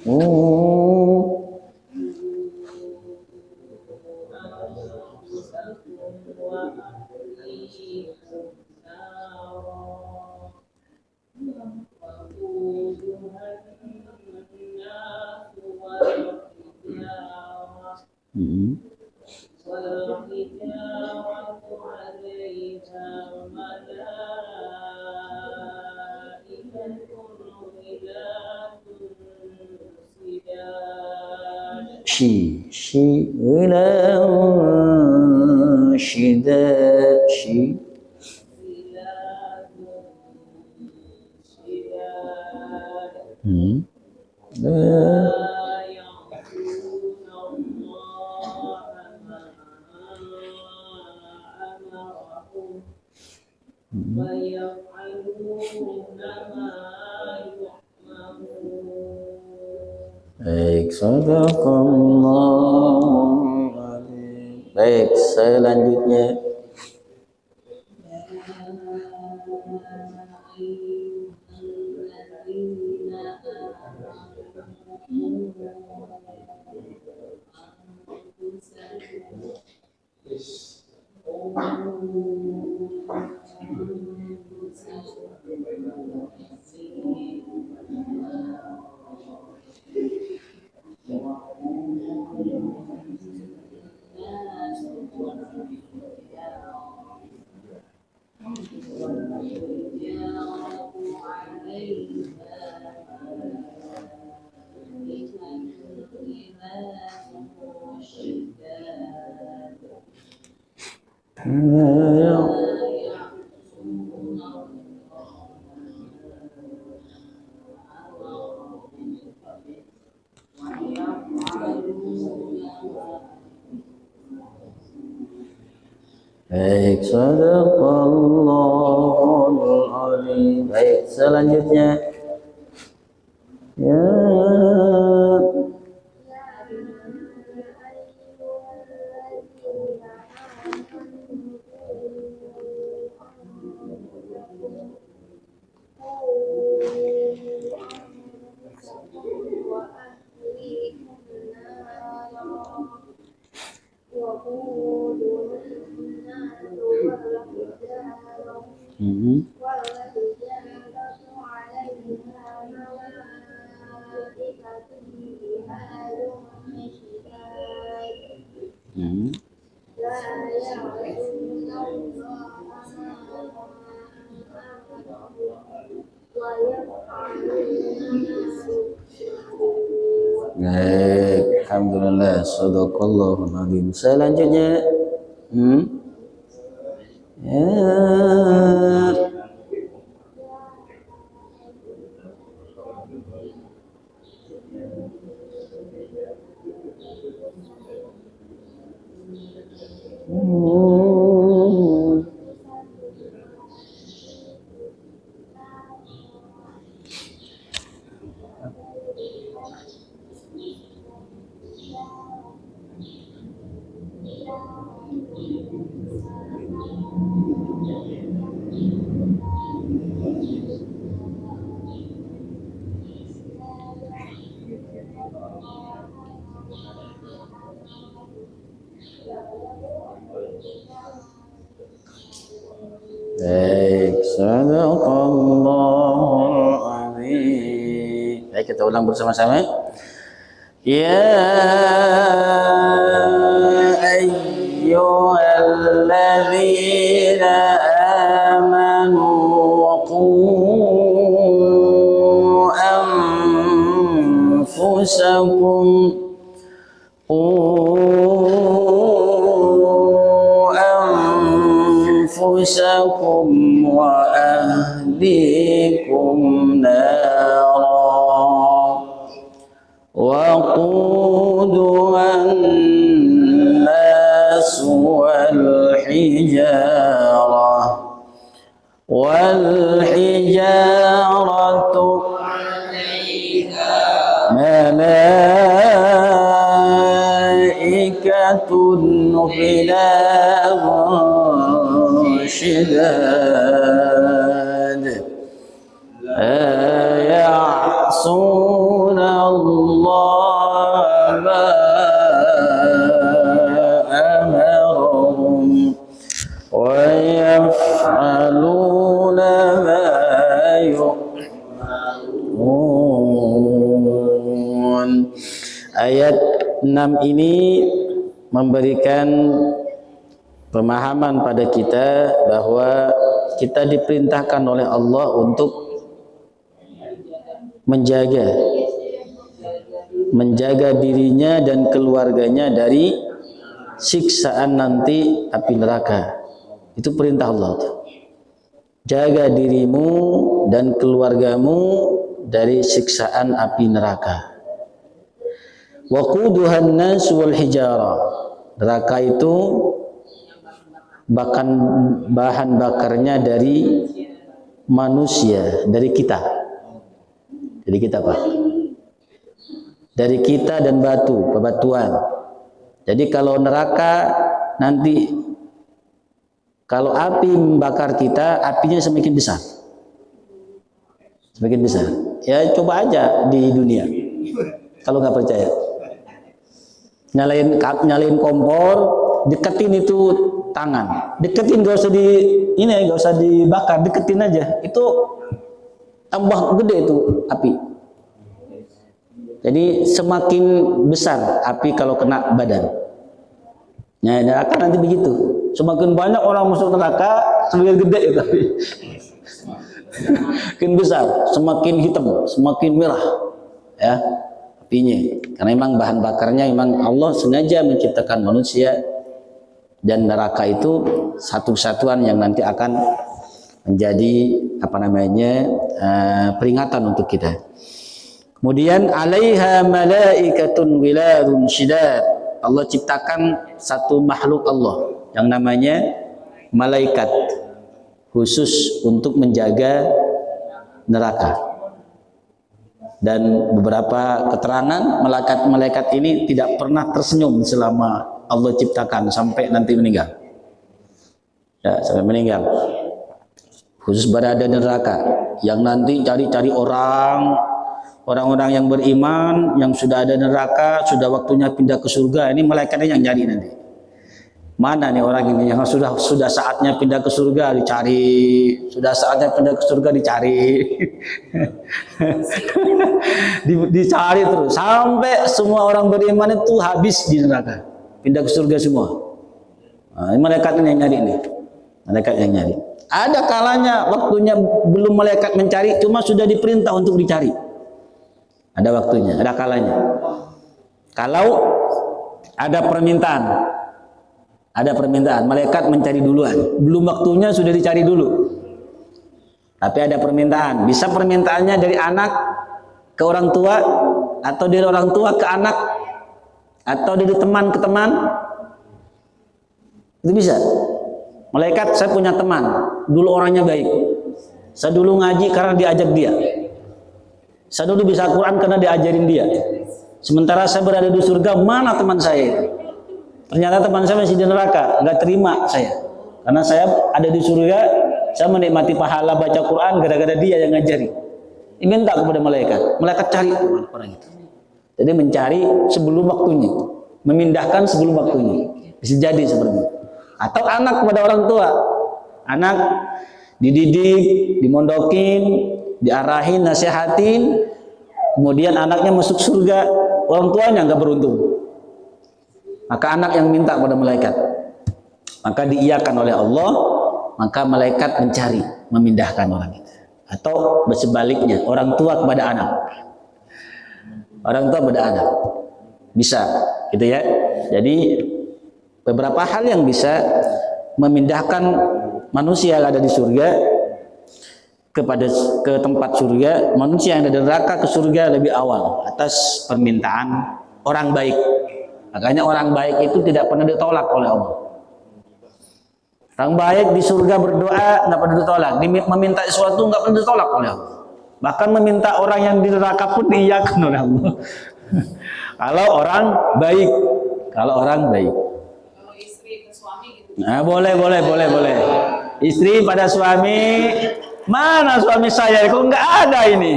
Oh. shi ila shida shi Baik, sadaqallahul adzim. Baik, selanjutnya baik, sadaqallahul adzim. Baik, selanjutnya ya baik, alhamdulillah, sadaqallahul adzim. Selanjutnya ya baik, sadaqallahul adzim. Baik, kita ulang bersama-sama. Ya ayyuhalladzina amanu qu anfusakum أنفسكم وأهليكم نارا وقودها الناس والحجارة ملائكة غلاظ شداد لا يعصون الله ما أمرهم ويفعلون ما يؤمرون. Ayat 6 ini memberikan pemahaman pada kita bahwa kita diperintahkan oleh Allah untuk menjaga menjaga dirinya dan keluarganya dari siksaan nanti api neraka. Itu perintah Allah tuh. Jaga dirimu dan keluargamu dari siksaan api neraka. Waquduhan nas wal hijara. Neraka itu bahan bakarnya dari manusia, dari kita. Dari kita, Pak. Dari kita dan bebatuan. Jadi kalau neraka nanti, kalau api membakar kita, apinya semakin besar. Semakin besar. Ya coba aja di dunia. Kalau nggak percaya. Nyalain kompor, deketin itu tangan. Deketin, gak usah gak usah dibakar, deketin aja. Itu tambah gede itu api. Jadi semakin besar api kalau kena badan. Nah, neraka nanti begitu. Semakin banyak orang masuk neraka, semakin gede itu api. Semakin besar, semakin hitam, semakin merah, ya apinya. Karena memang bahan bakarnya memang Allah sengaja menciptakan manusia, dan neraka itu satu kesatuan yang nanti akan menjadi peringatan untuk kita. Kemudian alaiha malaikatun wiladun syidad. Allah ciptakan satu makhluk Allah yang namanya malaikat khusus untuk menjaga neraka. Dan beberapa keterangan malaikat ini tidak pernah tersenyum selama Allah ciptakan sampai nanti meninggal. Ya, sampai meninggal. Khusus berada di neraka yang nanti cari-cari orang-orang yang beriman yang sudah ada neraka, sudah waktunya pindah ke surga. Ini malaikatnya yang nyari nanti. Mana nih orang ini yang sudah saatnya pindah ke surga, dicari. Sudah saatnya pindah ke surga, dicari. Dicari terus sampai semua orang beriman itu habis di neraka, pindah ke surga semua. Nah, ini malaikat yang nyari ini. Malaikat yang nyari. Ada kalanya waktunya belum malaikat mencari, cuma sudah diperintah untuk dicari. Ada waktunya, ada kalanya. Kalau ada permintaan, malaikat mencari duluan. Belum waktunya sudah dicari dulu. Tapi ada permintaan. Bisa permintaannya dari anak ke orang tua, atau dari orang tua ke anak, atau dari teman ke teman. Itu bisa. Malaikat, saya punya teman, dulu orangnya baik. Saya dulu ngaji karena diajak dia. Saya dulu bisa Quran karena diajarin dia. Sementara saya berada di surga, mana teman saya? Ternyata teman saya masih di neraka, nggak terima saya. Karena saya ada di surga, saya menikmati pahala baca Quran gara-gara dia yang ngajari. Minta kepada malaikat. Malaikat cari orang itu. Jadi mencari sebelum waktunya, memindahkan sebelum waktunya. Bisa jadi seperti itu. Atau anak kepada orang tua. Anak dididik, dimondokin, diarahin, nasihatin, kemudian anaknya masuk surga, orang tuanya nggak beruntung. Maka anak yang minta kepada malaikat, maka diiyakan oleh Allah, maka malaikat mencari, memindahkan orang itu. Atau sebaliknya, orang tua kepada anak. Orang tua kepada anak. Bisa, gitu ya. Jadi beberapa hal yang bisa memindahkan manusia yang ada di surga ke tempat surga, manusia yang ada di neraka ke surga lebih awal atas permintaan orang baik. Makanya orang baik itu tidak pernah ditolak oleh Allah. Orang baik di surga berdoa nggak pernah ditolak, meminta sesuatu nggak pernah ditolak oleh Allah. Bahkan meminta orang yang di neraka pun diiyakan oleh Allah. Kalau orang baik. Kalau istri ke suami gitu. Nah, boleh. Istri pada suami, mana suami saya? Kok nggak ada ini?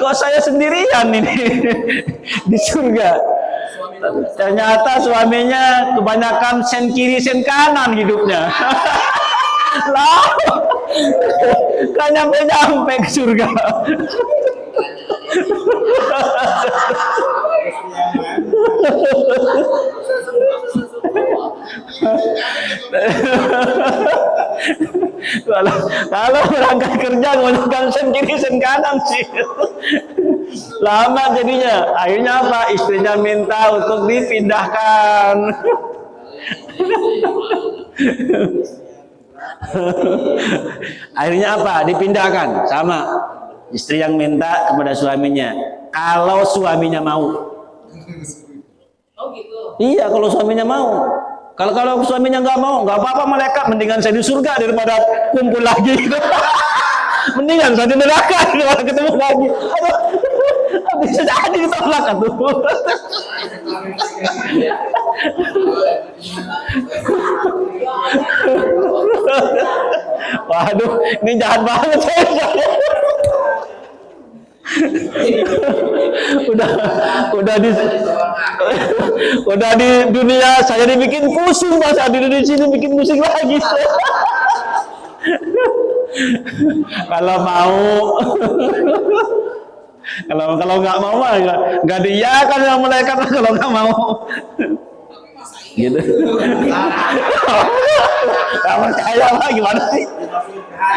Kok saya sendirian ini di surga? Ternyata suaminya kebanyakan sen kiri sen kanan hidupnya. Lah, kan nyampe ke surga. Kalau berangkat kerja menggunakan sen kiri sen kanan sih lama jadinya. Akhirnya apa? Istrinya minta untuk dipindahkan. Akhirnya apa? Dipindahkan. Sama istri yang minta kepada suaminya. Kalau suaminya mau. Oh gitu. Iya, kalau suaminya mau. Kalau suaminya nggak mau, nggak apa-apa malaikat. Mendingan saya di surga daripada kumpul lagi. Mendingan saya di neraka daripada ketemu lagi. Aduh, bisa jadi ditolak tuh. Waduh, ini jahat banget saya. udah di dunia saya dibikin pusing, masa di sini bikin pusing lagi. Kalau mau kalau nggak mau mah nggak diiyakan sama malaikat kalau nggak mau gitu. Nggak percaya lah, gimana sih?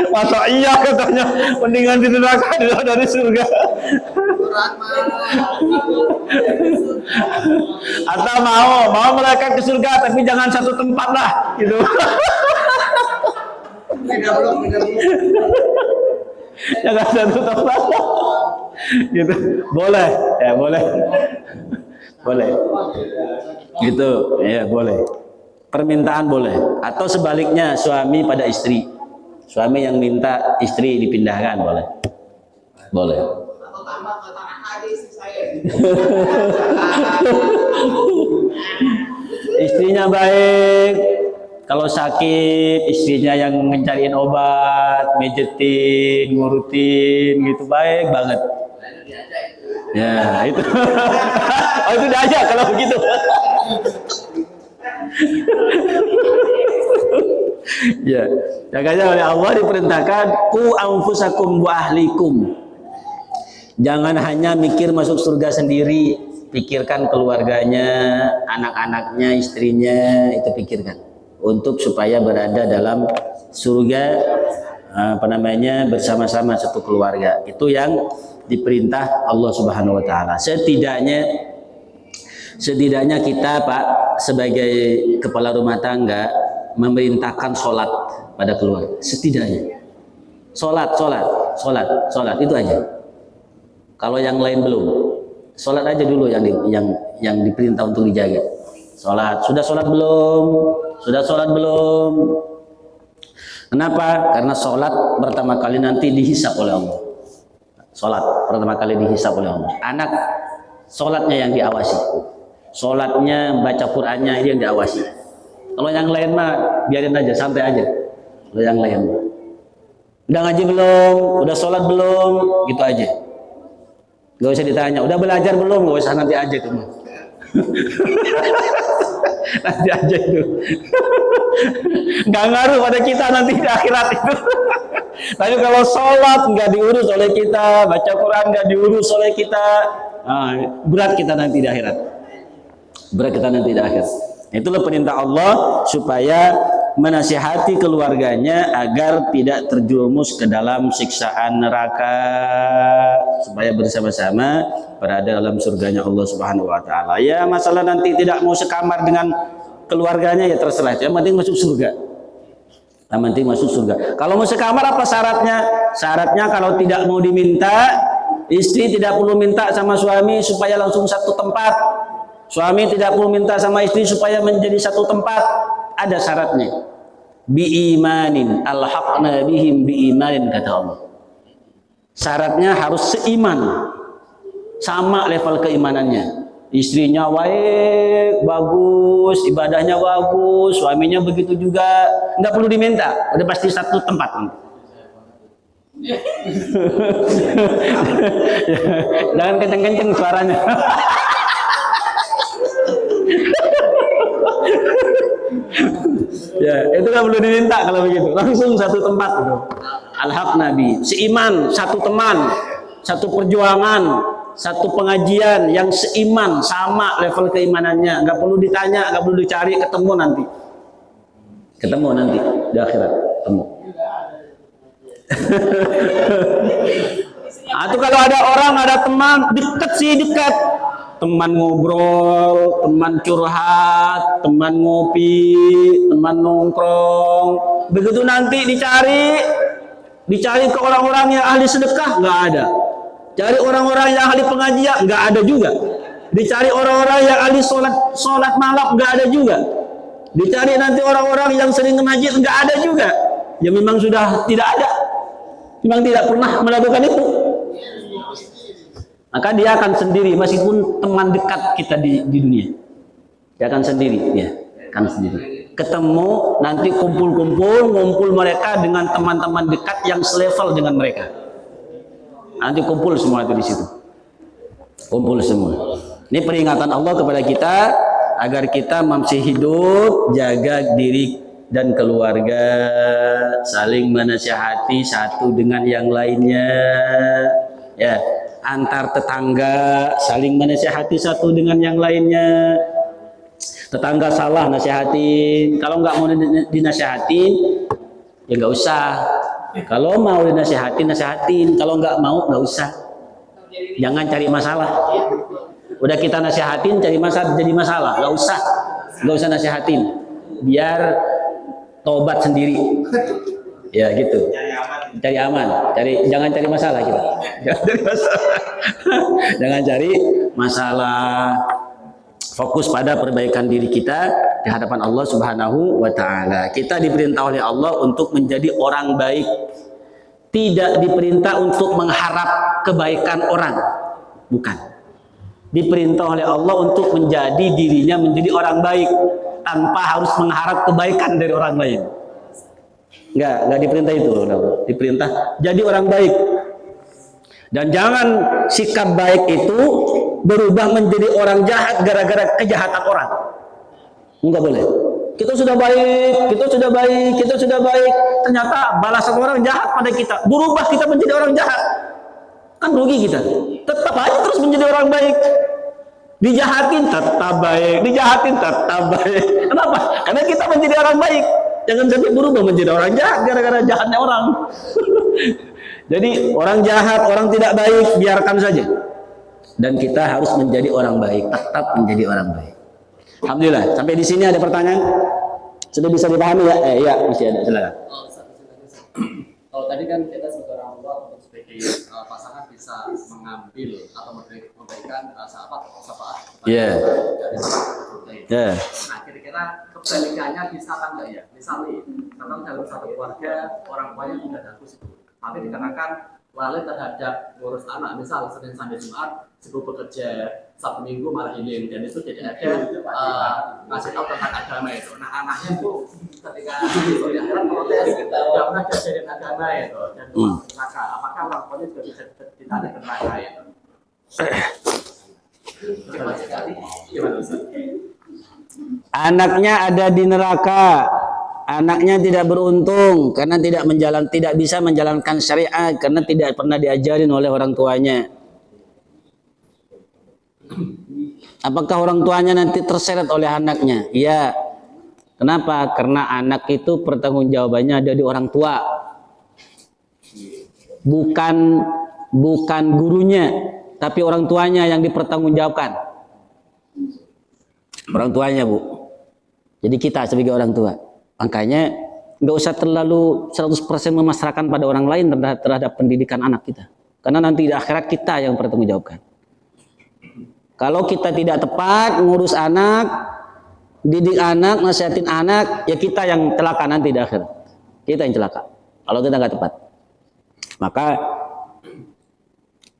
Masa iya katanya mendingan di neraka daripada di surga. Atau mau malaikat ke surga tapi jangan satu tempat lah gitu. Jangan satu tempat gitu. Boleh ya, boleh gitu ya, boleh. Permintaan boleh. Atau sebaliknya, suami pada istri, suami yang minta istri dipindahkan, boleh. Atau tambah ke tanah hadis saya. Istrinya baik, kalau sakit istrinya yang mencariin obat, mijetin, ngurutin gitu, baik banget. Ya itu. Oh itu diajak kalau begitu. Ya, makanya oleh Allah diperintahkan ku anfusakum wa ahlikum. Jangan hanya mikir masuk surga sendiri, pikirkan keluarganya, anak-anaknya, istrinya, itu pikirkan untuk supaya berada dalam surga bersama-sama satu keluarga. Itu yang diperintah Allah Subhanahu wa taala. Setidaknya kita Pak sebagai kepala rumah tangga memerintahkan sholat pada keluarga. Setidaknya sholat itu aja. Kalau yang lain belum, sholat aja dulu yang diperintah untuk dijaga. Sudah sholat belum? Kenapa? Karena sholat pertama kali nanti dihisap oleh Allah. Sholat pertama kali dihisap oleh Allah. Anak sholatnya yang diawasi, sholatnya baca Qur'annya yang diawasi. Kalau yang lain mah biarin aja, santai aja. Kalau yang lain mah udah ngaji belum, udah sholat belum, gitu aja. Gak usah ditanya, udah belajar belum, gak usah, nanti aja tuh. Nanti aja itu. Gak ngaruh pada kita nanti di akhirat itu. Tapi kalau sholat nggak diurus oleh kita, baca Quran nggak diurus oleh kita, berat kita nanti di akhirat. Itulah perintah Allah supaya menasihati keluarganya agar tidak terjerumus ke dalam siksaan neraka, supaya bersama-sama berada dalam surganya Allah Subhanahu wa taala. Ya, masalah nanti tidak mau sekamar dengan keluarganya ya terserah, yang penting masuk surga. Kalau mau sekamar apa syaratnya? Syaratnya kalau tidak mau diminta, istri tidak perlu minta sama suami supaya langsung satu tempat. Suami tidak perlu minta sama istri supaya menjadi satu tempat. Ada syaratnya. Biimanin alhaqna bihim biimanin, kata Allah. Syaratnya harus seiman, sama level keimanannya. Istrinya baik, bagus, ibadahnya bagus, suaminya begitu juga, nggak perlu diminta, udah pasti satu tempat. Jangan kenceng-kenceng suaranya. Ya, itu nggak perlu diminta kalau begitu, langsung satu tempat. Alhaq Nabi, seiman, satu teman, satu perjuangan, satu pengajian yang seiman, sama level keimanannya, nggak perlu ditanya, nggak perlu dicari, ketemu nanti. Ketemu nanti di akhirat, ketemu. Atau kalau ada orang, ada teman dekat sih dekat, teman ngobrol, teman curhat, teman ngopi, teman nongkrong. Begitu nanti dicari ke orang-orang yang ahli sedekah, nggak ada. Cari orang-orang yang ahli pengajian, nggak ada juga. Dicari orang-orang yang ahli sholat malam, nggak ada juga. Dicari nanti orang-orang yang sering ke masjid, nggak ada juga. Ya memang sudah tidak ada. Memang tidak pernah melakukan itu. Maka dia akan sendiri, meskipun teman dekat kita di dunia. Dia akan sendiri, ya, akan sendiri. Ketemu nanti ngumpul mereka dengan teman-teman dekat yang selevel dengan mereka. Nanti kumpul semua itu di situ. Kumpul semua. Ini peringatan Allah kepada kita agar kita masih hidup, jaga diri dan keluarga, saling menasihati satu dengan yang lainnya, ya, antar tetangga saling menasihati satu dengan yang lainnya. Tetangga salah nasihatin, kalau nggak mau dinasihatin ya nggak usah. Kalau mau dinasihatin nasihatin, kalau nggak mau nggak usah. Jangan cari masalah. Udah kita nasihatin cari masalah, jadi masalah, nggak usah nasihatin, biar tobat sendiri, ya gitu. Cari aman, jangan cari masalah kita. Jangan cari masalah. Fokus pada perbaikan diri kita di hadapan Allah Subhanahu wa taala. Kita diperintah oleh Allah untuk menjadi orang baik. Tidak diperintah untuk mengharap kebaikan orang. Bukan. Diperintah oleh Allah untuk menjadi dirinya menjadi orang baik tanpa harus mengharap kebaikan dari orang lain. Enggak diperintah itu. Diperintah jadi orang baik. Dan jangan sikap baik itu berubah menjadi orang jahat gara-gara kejahatan orang. Enggak boleh. Kita sudah baik, ternyata balasan orang jahat pada kita, berubah kita menjadi orang jahat, kan rugi kita. Tetap aja terus menjadi orang baik. Dijahatin tetap baik. Kenapa? Karena kita menjadi orang baik. Jangan sampai berubah menjadi orang jahat gara-gara jahatnya orang. Jadi orang jahat, orang tidak baik, biarkan saja. Dan kita harus menjadi orang baik, tetap menjadi orang baik. Alhamdulillah. Sampai di sini ada pertanyaan? Sudah bisa dipahami ya? Ya, masih ada. Silakan. Kalau tadi kan kita sebagai orang tua untuk sebagai pasangan bisa mengambil atau memberikan syafaat. Iya. Ya. Nah, kira-kira kebalikannya bisa kan enggak ya? Misalnya, karena dalam satu keluarga orang tuanya sudah bagus itu, tapi dikarenakan lalai terhadap ngurus anak, misal Senin sampai Jumat sibuk bekerja, Sabtu Minggu malah healing, dan itu tidak ada ngasih tahu tentang agama itu. Nah, anaknya itu ketika di akhirat protes tidak pernah diajarin agama itu dan neraka. Apakah orang tuanya juga bisa ditarik ke neraka itu? Anaknya ada di neraka. Anaknya tidak beruntung karena tidak bisa menjalankan syariat karena tidak pernah diajarin oleh orang tuanya. Apakah orang tuanya nanti terseret oleh anaknya? Iya. Kenapa? Karena anak itu pertanggungjawabannya ada di orang tua. Bukan gurunya, tapi orang tuanya yang dipertanggungjawabkan. Orang tuanya, Bu. Jadi kita sebagai orang tua. Makanya nggak usah terlalu 100% memasrahkan pada orang lain terhadap pendidikan anak kita. Karena nanti di akhirat kita yang bertanggungjawabkan. Kalau kita tidak tepat ngurus anak, didik anak, nasihatin anak, ya kita yang celaka nanti di akhirat. Kita yang celaka. Kalau kita nggak tepat. Maka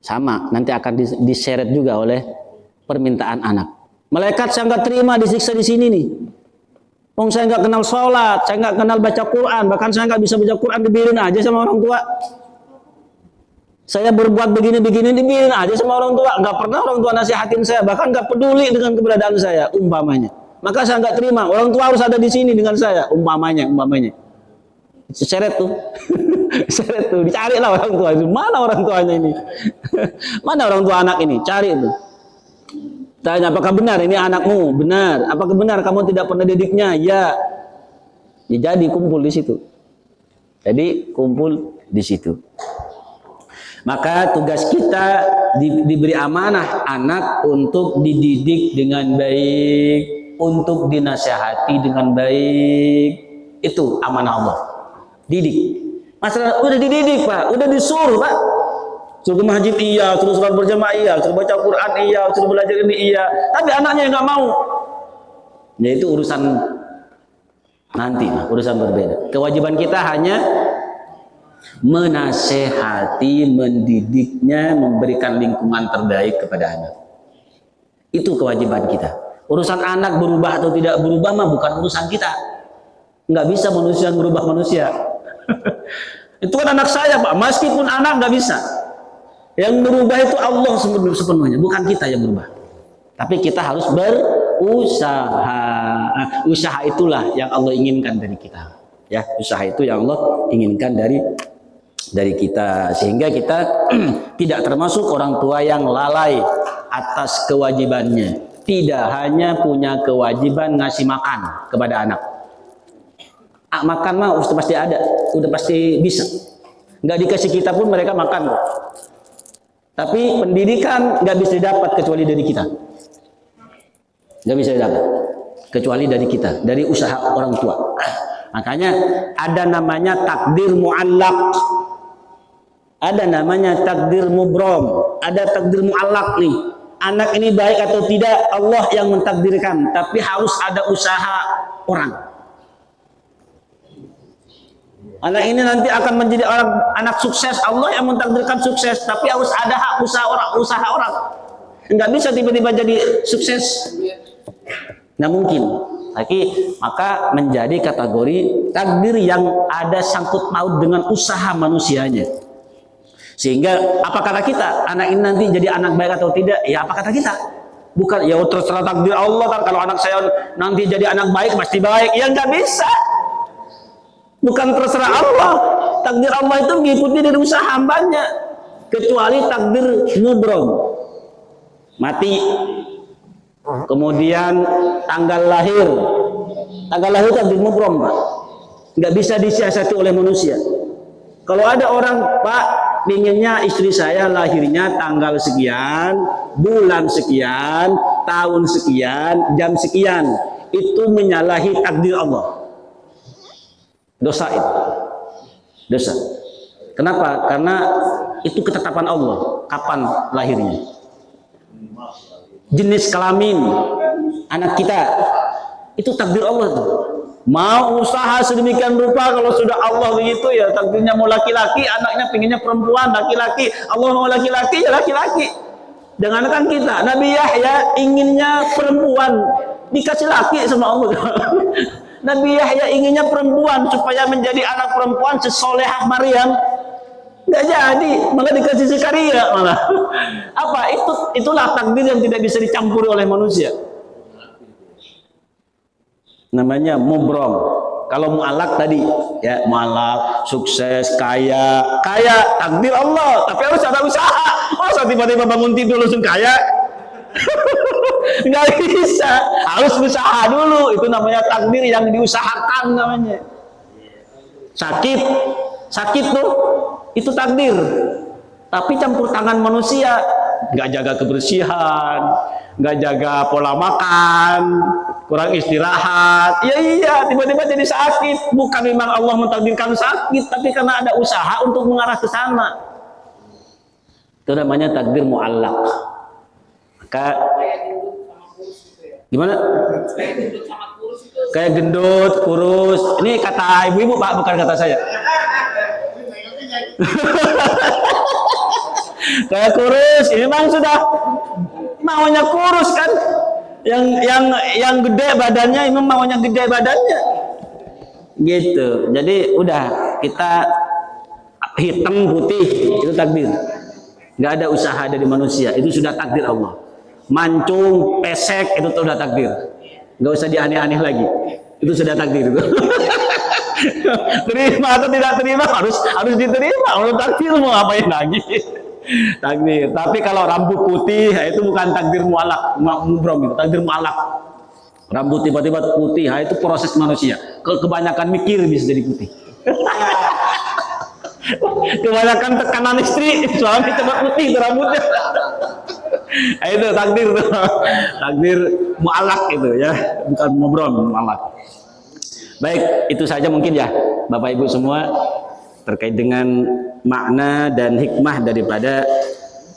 sama, nanti akan diseret juga oleh permintaan anak. Malaikat saya nggak terima disiksa di sini nih. Saya nggak kenal sholat, saya nggak kenal baca Quran, bahkan saya nggak bisa baca Quran, dibiarin aja sama orang tua. Saya berbuat begini-begini, dibiarin aja sama orang tua. Nggak pernah orang tua nasihatin saya, bahkan nggak peduli dengan keberadaan saya, umpamanya. Maka saya nggak terima, orang tua harus ada di sini dengan saya, umpamanya. Seret tuh, seret tuh, dicari lah orang tua itu. Mana orang tuanya ini? Mana orang tua anak ini? Cari itu. Tanya, apakah benar ini anakmu? Benar. Apakah benar kamu tidak pernah didiknya? Ya. Jadi kumpul di situ. Jadi kumpul di situ. Maka tugas kita diberi amanah anak untuk dididik dengan baik, untuk dinasihati dengan baik. Itu amanah Allah. Didik. Masalah udah dididik, Pak, udah disuruh, Pak. Suruh ke masjid iya, suruh sholat berjamaah iya, suruh baca Quran iya, suruh belajar ini iya. Tapi anaknya nggak mau. Ya itu urusan nanti, urusan berbeda. Kewajiban kita hanya menasehati, mendidiknya, memberikan lingkungan terbaik kepada anak. Itu kewajiban kita. Urusan anak berubah atau tidak berubah mah bukan urusan kita. Nggak bisa manusia merubah manusia. Itu kan anak saya, Pak. Meskipun anak nggak bisa. Yang berubah itu Allah sepenuhnya, bukan kita yang berubah. Tapi kita harus berusaha. Usaha itulah yang Allah inginkan dari kita. Ya, usaha itu yang Allah inginkan dari kita, sehingga kita tidak termasuk orang tua yang lalai atas kewajibannya. Tidak hanya punya kewajiban ngasih makan kepada anak. Makan mah udah pasti ada, udah pasti bisa. Nggak dikasih kita pun mereka makan kok. Tapi pendidikan nggak bisa didapat kecuali dari kita. Nggak bisa didapat kecuali dari kita, dari usaha orang tua. Makanya ada namanya takdir mu'allaq, ada namanya takdir mubrom, ada takdir mu'allaq nih. Anak ini baik atau tidak Allah yang mentakdirkan, tapi harus ada usaha orang. Anak ini nanti akan menjadi anak sukses, Allah yang mentakdirkan sukses, tapi harus ada hak usaha orang. Enggak bisa tiba-tiba jadi sukses. Nggak mungkin. Tapi maka menjadi kategori takdir yang ada sangkut paut dengan usaha manusianya. Sehingga apa kata kita? Anak ini nanti jadi anak baik atau tidak? Ya apa kata kita? Bukan ya terserah takdir Allah kan, kalau anak saya nanti jadi anak baik pasti baik. Ya nggak bisa. Bukan terserah Allah. Takdir Allah itu mengikuti dari usaha hambanya. Kecuali takdir mubrom. Mati. Kemudian tanggal lahir. Tanggal lahir takdir mubrom, Pak. Nggak bisa disiasati oleh manusia. Kalau ada orang, Pak, inginnya istri saya lahirnya tanggal sekian, bulan sekian, tahun sekian, jam sekian. Itu menyalahi takdir Allah. Dosa itu. Dosa. Kenapa? Karena itu ketetapan Allah. Kapan lahirnya? Jenis kelamin anak kita. Itu takdir Allah tuh. Mau usaha sedemikian rupa, kalau sudah Allah begitu ya takdirnya mau laki-laki, anaknya pinginnya perempuan, laki-laki. Allah mau laki-laki ya laki-laki. Jangankan kita, Nabi Yahya inginnya perempuan, dikasih laki sama Allah. Nabi Yahya inginnya perempuan supaya menjadi anak perempuan sesolehah Maryam. Nggak jadi, malah dikasih Zakaria malah. Apa? Itulah takdir yang tidak bisa dicampuri oleh manusia. Namanya mubrom. Kalau mu'alak tadi, ya mu'alak, sukses, kaya takdir Allah, tapi harus ada usaha. Masa tiba-tiba bangun tidur langsung kaya? Nggak bisa, harus usaha dulu. Itu namanya takdir yang diusahakan namanya. Sakit tuh, itu takdir. Tapi campur tangan manusia, nggak jaga kebersihan, nggak jaga pola makan, kurang istirahat. Ya iya, tiba-tiba jadi sakit. Bukan memang Allah mentakdirkan sakit, tapi karena ada usaha untuk mengarah ke sana. Itu namanya takdir mu'allaq. Maka gimana? Kayak gendut, kurus. Ini kata ibu-ibu, Pak, bukan kata saya. Kayak kurus, ini memang sudah maunya kurus kan? Yang gede badannya, memang maunya gede badannya. Gitu. Jadi udah kita hitam putih itu takdir. Nggak ada usaha dari manusia, itu sudah takdir Allah. Mancung, pesek itu sudah takdir. Nggak usah dianeh-aneh lagi. Itu sudah takdir. Terima atau tidak terima harus diterima. Kalau takdir mau ngapain lagi? Takdir. Tapi kalau rambut putih itu bukan takdir mu'alaq, mubrom itu takdir mu'alaq. Rambut tiba-tiba putih, nah, itu proses manusia. Kebanyakan mikir bisa jadi putih. Kebanyakan tekanan istri, suami cepat putih itu rambutnya. Nah, itu takdir tuh. Takdir mu'alak itu ya, bukan mubron, mu'alak. Baik, itu saja mungkin ya Bapak Ibu semua terkait dengan makna dan hikmah daripada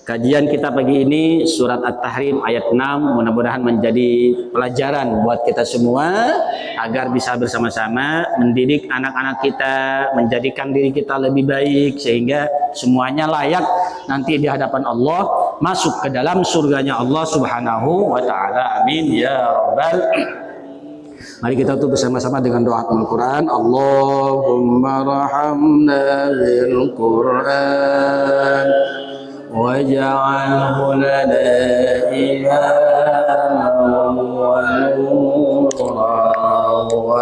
kajian kita pagi ini, surat At-Tahrim ayat 6. Mudah-mudahan menjadi pelajaran buat kita semua agar bisa bersama-sama mendidik anak-anak kita, menjadikan diri kita lebih baik sehingga semuanya layak nanti di hadapan Allah masuk ke dalam surganya Allah Subhanahu wa taala. Amin ya rabbal. Mari kita tutup bersama-sama dengan doa Al-Quran. Allahumma rahamna bil Quran waj'alhu lana imaman wa nuran wa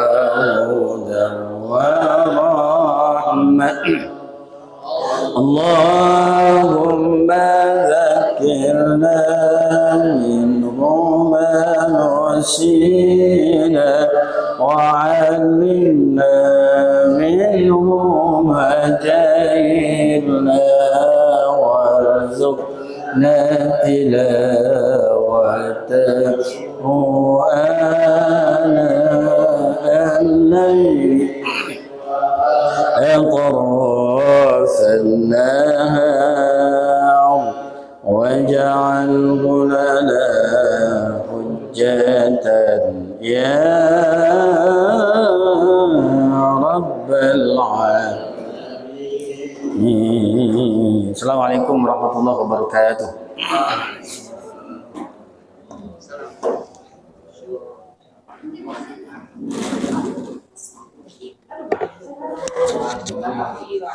hudan wa rahmah. Allahumma zakirna minhu ma nasina wa 'allimna minhu ma jahilna warzuqna tilawatahu ana al-layli أطراف النهار واجعله لنا حجة يا رب العالمين. Assalamualaikum warahmatullahi wabarakatuh. Iya.